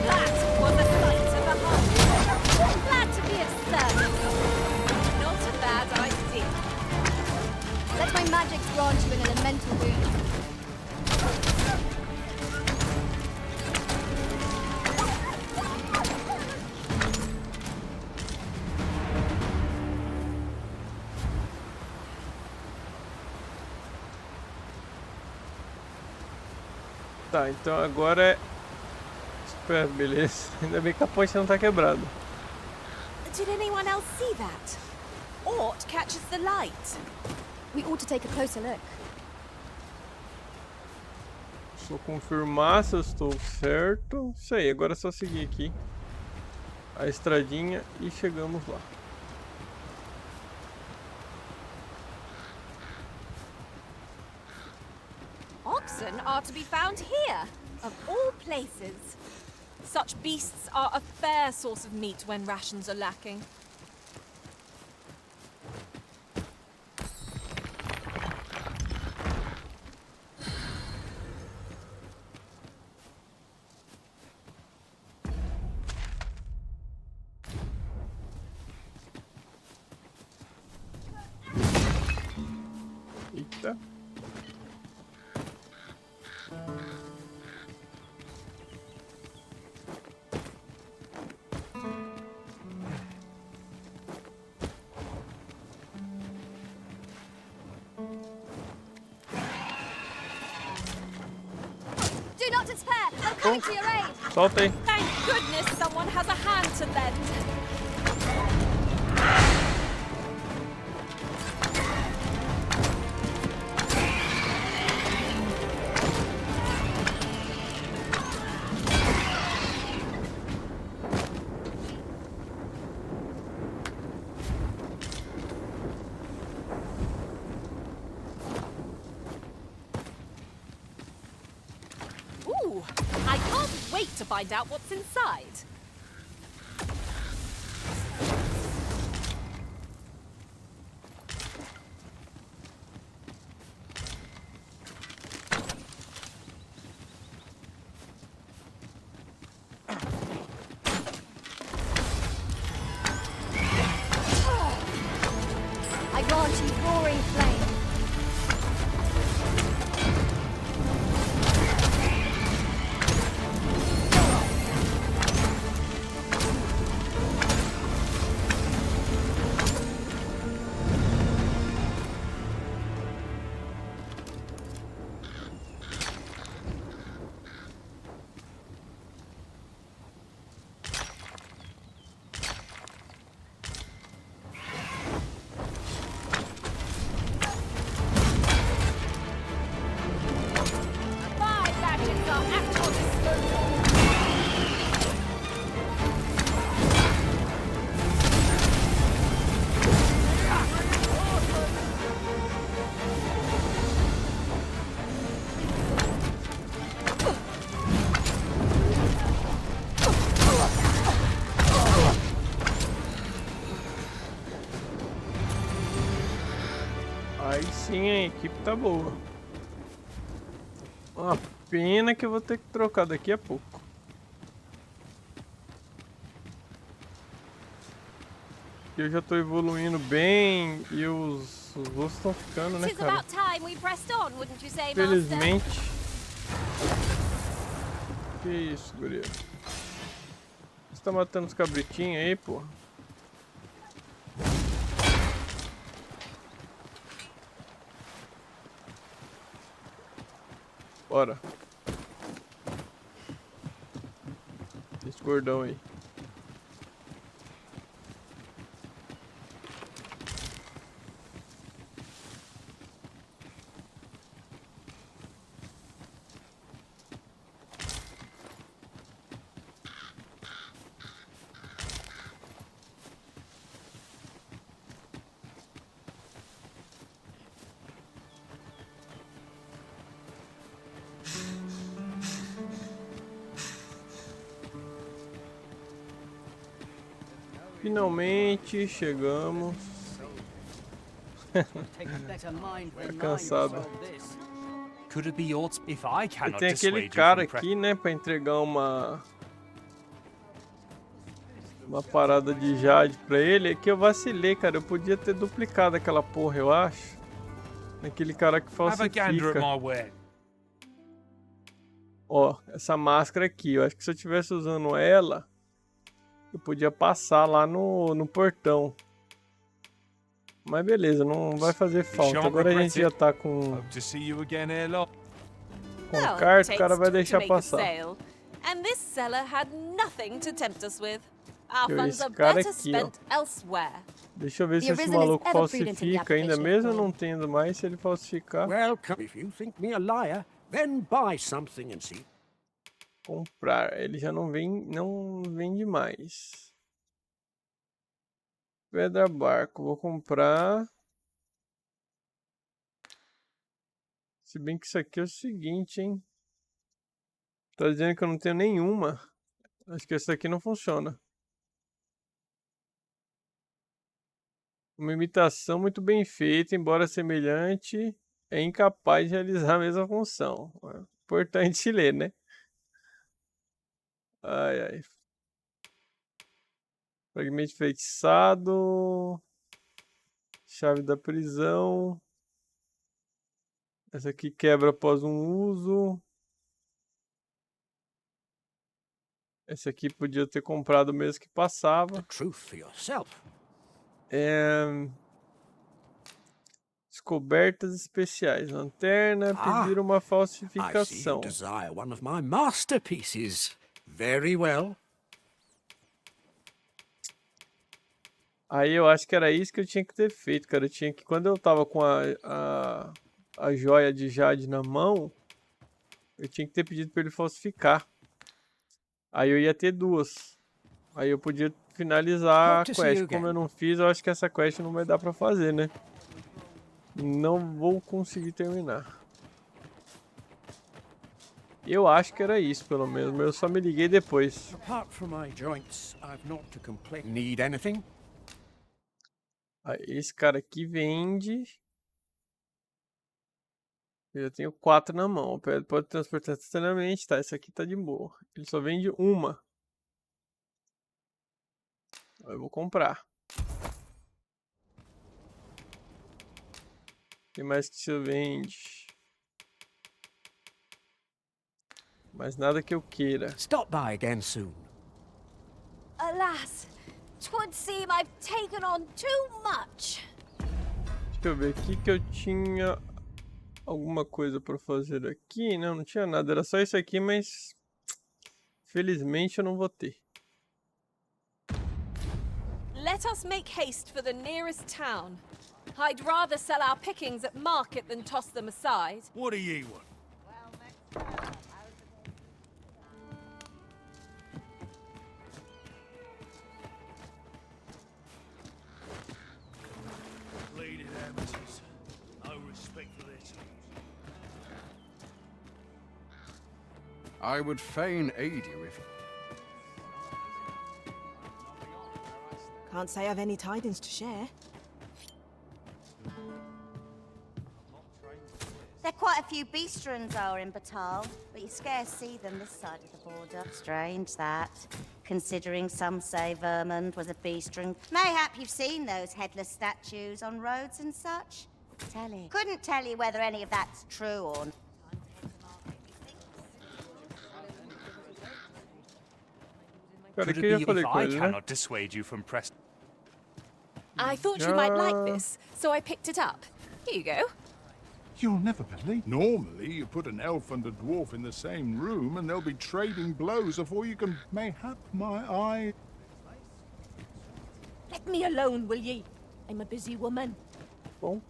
That was a sight to behold. Glad to be of service. Not a bad idea. Let my magic grant you an elemental boon. Tá, então agora é... Espera, beleza. Ainda bem que a ponte não tá quebrada. Did anyone else see that? Ort catches the light. We ought to take a closer look. Deixa eu confirmar se eu estou certo. Isso aí, agora é só seguir aqui a estradinha e chegamos lá. Oxen are to be found here, of all places. Such beasts are a fair source of meat when rations are lacking. Not at spare. I'm coming to your aid. Solta aí. Thank goodness someone has a hand to lend. Ooh, I can't wait to find out what's inside. I grant you roaring flame. My gadgets are at your disposal. Aí sim, a equipe tá boa. Uma pena que eu vou ter que trocar daqui a pouco. Eu já tô evoluindo bem e os outros estão ficando, né, Tis cara? about time we pressed on, wouldn't you say, Master? Felizmente. Que isso, guria. Você tá matando os cabritinhos aí, pô? Bora. Esse gordão aí. Finalmente chegamos. Tá cansado. Could it be yours if I E cannot tem aquele dissuade cara you from aqui, né, pra entregar uma parada de jade pra ele. É que eu vacilei, cara. Eu podia ter duplicado aquela porra, eu acho. Aquele cara que Have a gander at falsifica. my way. Ó, essa máscara aqui. Eu acho que se eu tivesse usando ela, eu podia passar lá no portão. Mas beleza, não vai fazer falta. Agora a gente já tá com To see you again ere long. Well, carta, o cara takes vai two to deixar make a passar. sale, and this seller had nothing to tempt us with. Our Eu, funds esse are cara better aqui, ó. spent elsewhere. Deixa eu ver The se esse Arisen is maluco ever prudent in the falsifica ainda, application of mesmo flame. não tendo mais, se ele falsificar. Welcome. If you think me a liar, then buy something and see. Comprar, ele já não vende mais. Pedra barco, vou comprar. Se bem que isso aqui é o seguinte, hein. Tá dizendo que eu não tenho nenhuma. Acho que esse daqui não funciona. Uma imitação muito bem feita, embora semelhante, é incapaz de realizar a mesma função. É importante ler, né? Ai, ai. Fragmento enfeitiçado. Chave da prisão. Essa aqui quebra após um uso. Esse aqui podia ter comprado mesmo que passava. Truth for yourself. Descobertas especiais. Lanterna, pedir uma I see you falsificação. desire one of my masterpieces. Very well. Aí eu acho que era isso que eu tinha que ter feito, cara. Eu tinha que, quando eu tava com a joia de jade na mão, eu tinha que ter pedido pra ele falsificar. Aí eu ia ter duas. Aí eu podia finalizar a quest. Como eu não fiz, eu acho que essa quest não vai dar pra fazer, né? Não vou conseguir terminar. Eu acho que era isso, pelo menos, mas eu só me liguei depois. Apart from my joints, I've not to complain. Need anything? Aí, esse cara aqui vende. Eu já tenho 4 na mão. Pode transportar instantaneamente, tá? Esse aqui tá de boa. Ele só vende uma. Eu vou comprar. Tem mais que você vende? Mais nada que eu queira. Stop by again soon. Alas, 'twould seem I've taken on too much. Deixa eu ver aqui que eu tinha alguma coisa pra fazer aqui. Não tinha nada. Era só isso aqui, mas felizmente eu não vou ter. Let us make haste for the nearest town. I'd rather sell our pickings at market than toss them aside. What do ye want? Bleeding amateurs. No respect for their tools. I would fain aid you if... Can't say I've any tidings to share. There are quite a few beastrons are in Battahl, but you scarce see them this side of the border. Strange that, considering some say Vermund was a beastron. Mayhap you've seen those headless statues on roads and such? Couldn't tell you whether any of that's true or not. Could it be if I cannot dissuade you from press? I thought you might like this, so I picked it up. Here you go. You'll never believe. Normally, you put an elf and a dwarf in the same room, and they'll be trading blows before you can mayhap my eye. Let me alone, will ye? I'm a busy woman. Bom.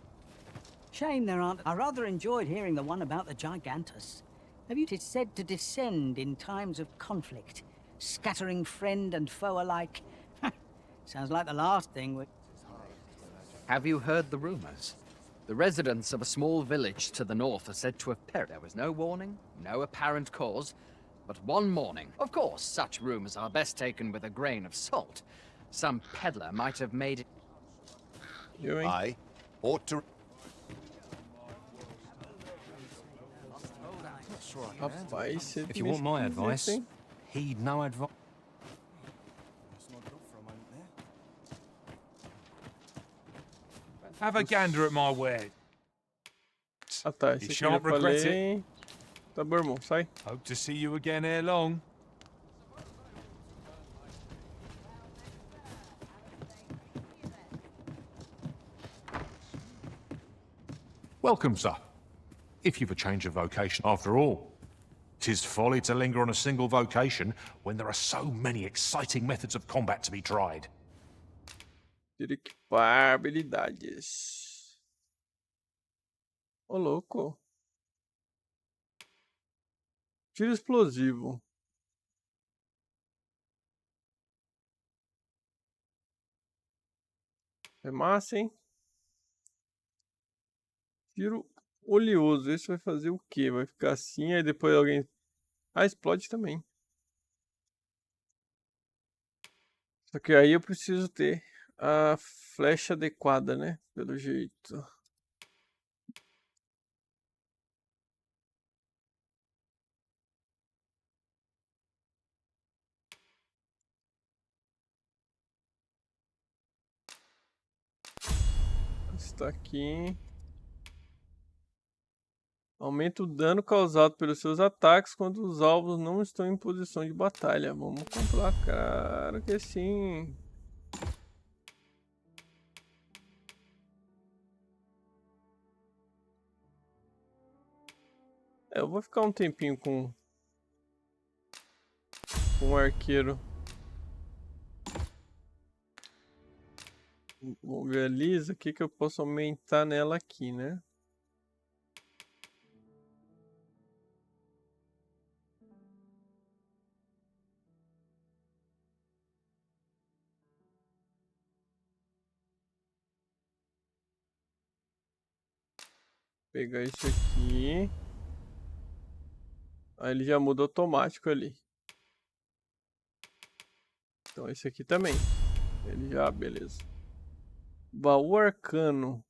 Shame there aren't. I rather enjoyed hearing the one about the Gigantus. Have you? It is said to descend in times of conflict, scattering friend and foe alike. Sounds like the last thing we... Have you heard the rumors? The residents of a small village to the north are said to have perished. There was no warning, no apparent cause, but one morning. Of course, such rumors are best taken with a grain of salt. Some peddler might have made it... I ought to... If you want my advice, heed no advice. Have a gander at my wares. Ah tá, esse aqui eu já falei. Tá bom, irmão, sai. Hope to see you again ere long. Welcome, sir. If you've a change of vocation after all. 'Tis folly to linger on a single vocation when there are so many exciting methods of combat to be tried. Ter equipar habilidades. Ô, louco. Tiro explosivo. É massa, hein? Tiro oleoso. Esse vai fazer o quê? Vai ficar assim, aí depois alguém... Ah, explode também. Só que aí eu preciso ter a flecha adequada, né? Pelo jeito. Está aqui. Aumenta o dano causado pelos seus ataques quando os alvos não estão em posição de batalha. Vamos comprar, cara, que sim. Eu vou ficar um tempinho com um arqueiro. Vamos ver a Lisa, o que eu posso aumentar nela aqui, né? Pegar isso aqui. Aí ele já muda automático ali. Então esse aqui também. Ele já, beleza. Baú arcano.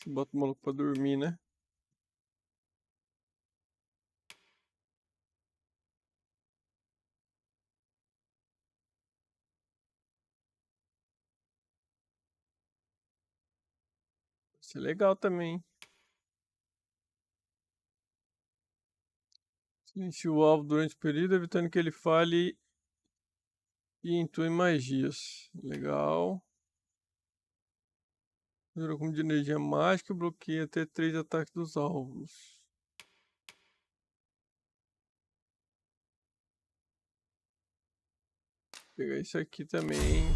Bota o maluco pra dormir, né? Isso é legal também. Silencia o alvo durante o período, evitando que ele fale e intue magias. Legal. Dura como de energia mágica, bloqueia até 3 ataques dos alvos. Vou pegar isso aqui também.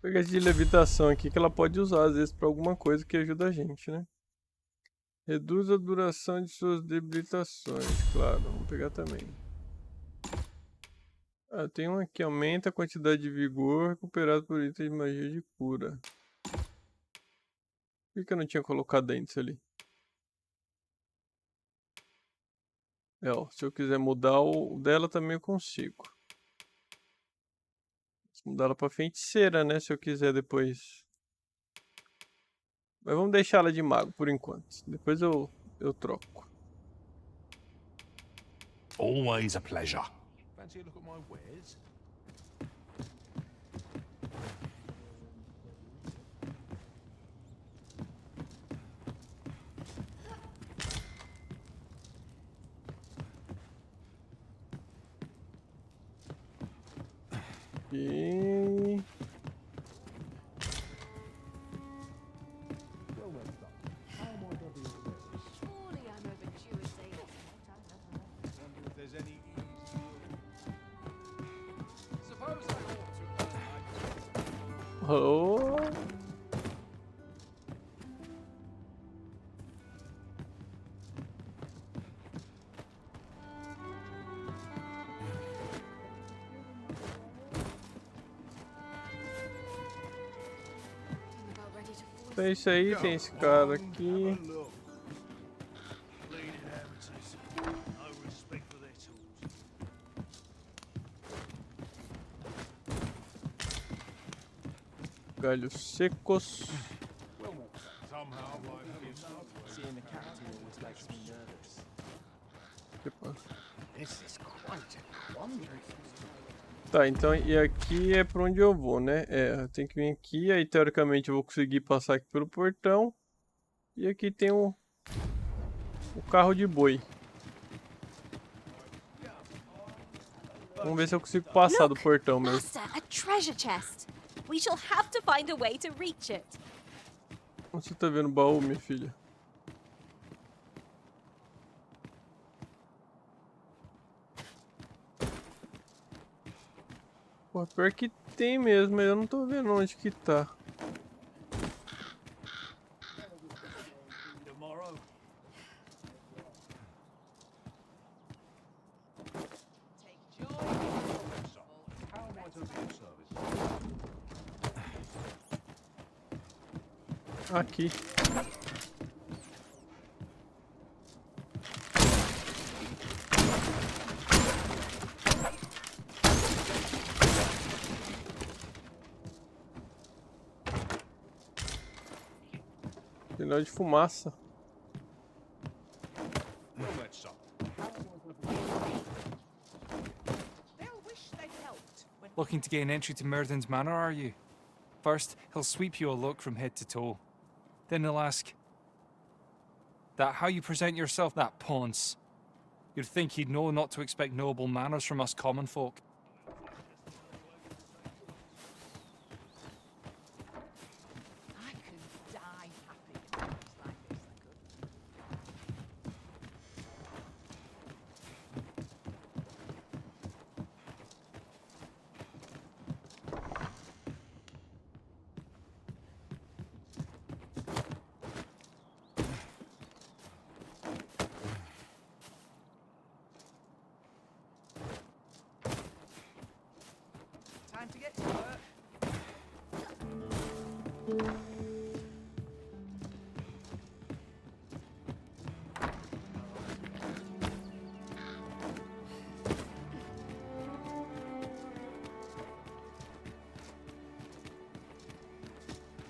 Vou pegar esse de levitação aqui que ela pode usar às vezes para alguma coisa que ajuda a gente, né? Reduz a duração de suas debilitações, claro. Vamos pegar também. Ah, tem um aqui, aumenta a quantidade de vigor recuperado por itens de magia de cura. Por que eu não tinha colocado antes ali? É, ó, se eu quiser mudar o dela também eu consigo. Vou mudar ela pra feiticeira, né, se eu quiser depois. Mas vamos deixar ela de mago por enquanto. Depois eu troco. Always a pleasure. Fancy a look at my wares? E... Oh. Então é isso aí, tem esse cara aqui. Galhos secos. Tá, então e aqui é pra onde eu vou, né? É, eu tenho que vir aqui, aí teoricamente eu vou conseguir passar aqui pelo portão. E aqui tem o carro de boi. Vamos ver se eu consigo passar do portão mesmo. Master, a treasure chest. We shall have to find a way to reach it. Você tá vendo o baú, minha filha? Pô, pior que tem mesmo, mas eu não tô vendo onde que tá. Aqui. Sinal de fumaça. Well met, son. Looking to gain entry to Myrddin's Manor, are you? First, he'll sweep you a look from head to toe. Then he'll ask, that how you present yourself, that ponce. You'd think he'd know not to expect noble manners from us common folk. I could die happy with things like this, Time to get to work.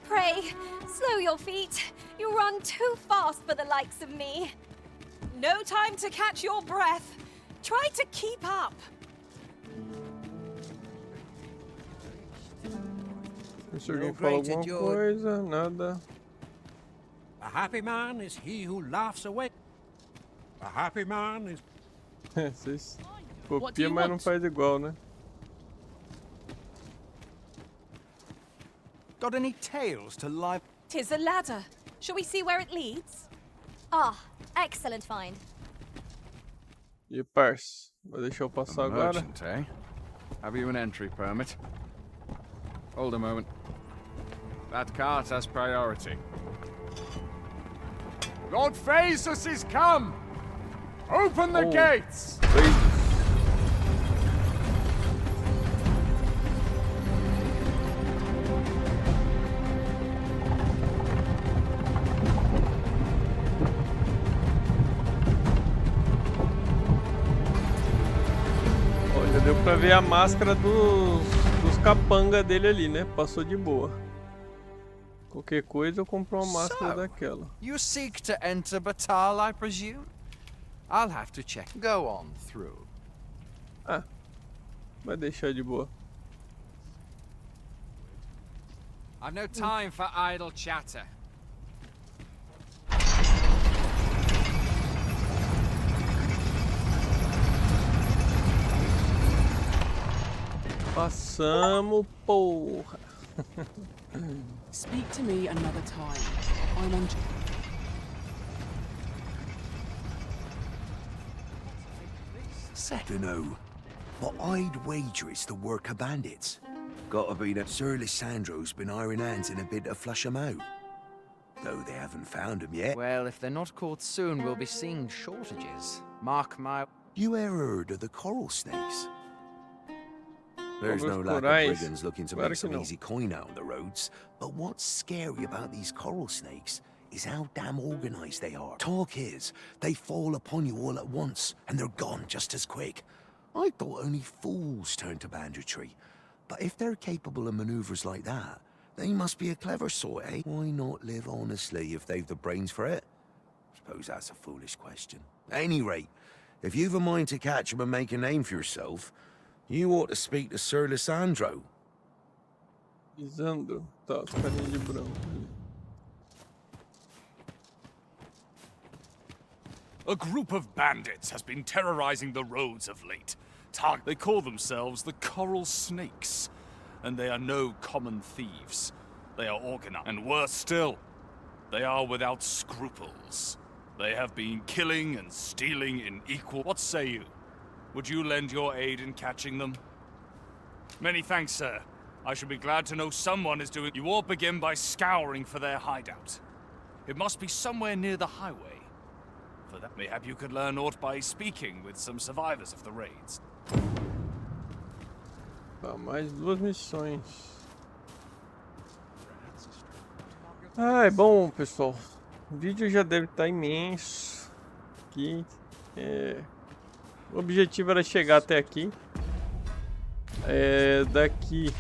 Pray, slow your feet. You run too fast for the likes of me. No time to catch your breath. Try to keep up. Se alguém fala alguma coisa, nada. A happy man is he who laughs away. A happy man is... Vocês copiam, mas não faz igual, né? Got any tales to live? 'Tis a ladder. Shall we see where it leads? Ah, excellent find. E parça, vou deixar eu passar agora. Merchant, eh? Have you an entry permit? Hold a moment. That cart has priority. Lord Phaesus is come! Open the gates! Olha, deu pra ver a máscara dos capanga dele ali, né? Passou de boa. Qualquer coisa eu compro uma máscara daquela. You seek to enter Battahl, I presume? I'll have to check. Go on through. Ah, vai deixar de boa. I've no time for idle chatter. Passamos, porra. Speak to me another time. I'm on. Dunno, but I'd wager it's the work of bandits. Gotta be that Sir Lissandro's been iron hands in a bid to flush 'em out. Though they haven't found 'em yet. Well, if they're not caught soon, we'll be seeing shortages. Mark my... You ever heard of the coral snakes? There's no Povos lack of corais. brigands looking to Claro make que some não. easy coin out on the roads. But what's scary about these coral snakes is how damn organized they are. Talk is, they fall upon you all at once, and they're gone just as quick. I thought only fools turned to banditry. But if they're capable of maneuvers like that, they must be a clever sort, eh? Why not live honestly if they've the brains for it? Suppose that's a foolish question. At any rate, if you've a mind to catch 'em and make a name for yourself, you ought to speak to Sir Lissandro. Lisandro, tá, os carinhos de branco. A group of bandits has been terrorizing the roads of late. They call themselves the Coral Snakes, and they are no common thieves. They are organized, and worse still, they are without scruples. They have been killing and stealing in equal... What say you? Would you lend your aid in catching them? Many thanks, sir. I shall be glad to know someone is doing... You all begin by scouring for their hideout. It must be somewhere near the highway. For that, mayhap you could learn aught by speaking with some survivors of the raids. Tá, mais 2 missões. Ai, bom, pessoal. O vídeo já deve estar imenso. Aqui. O objetivo era chegar até aqui. Daqui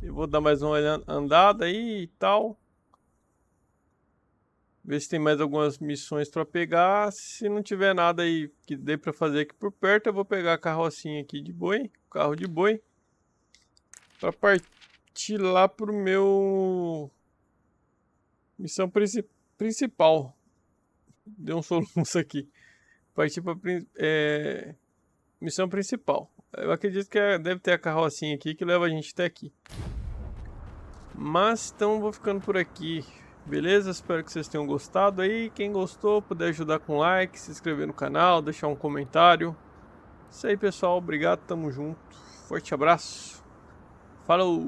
eu vou dar mais uma andada aí e tal. Ver se tem mais algumas missões para pegar. Se não tiver nada aí que dê para fazer aqui por perto, eu vou pegar a carrocinha aqui de boi, carro de boi, para partir lá pro meu missão principal. Deu um soluço aqui. Partir para missão principal. Eu acredito que deve ter a carrocinha aqui que leva a gente até aqui. Mas então vou ficando por aqui. Beleza? Espero que vocês tenham gostado aí. Quem gostou, puder ajudar com like, se inscrever no canal, deixar um comentário. Isso aí, pessoal. Obrigado, tamo junto. Forte abraço. Falou!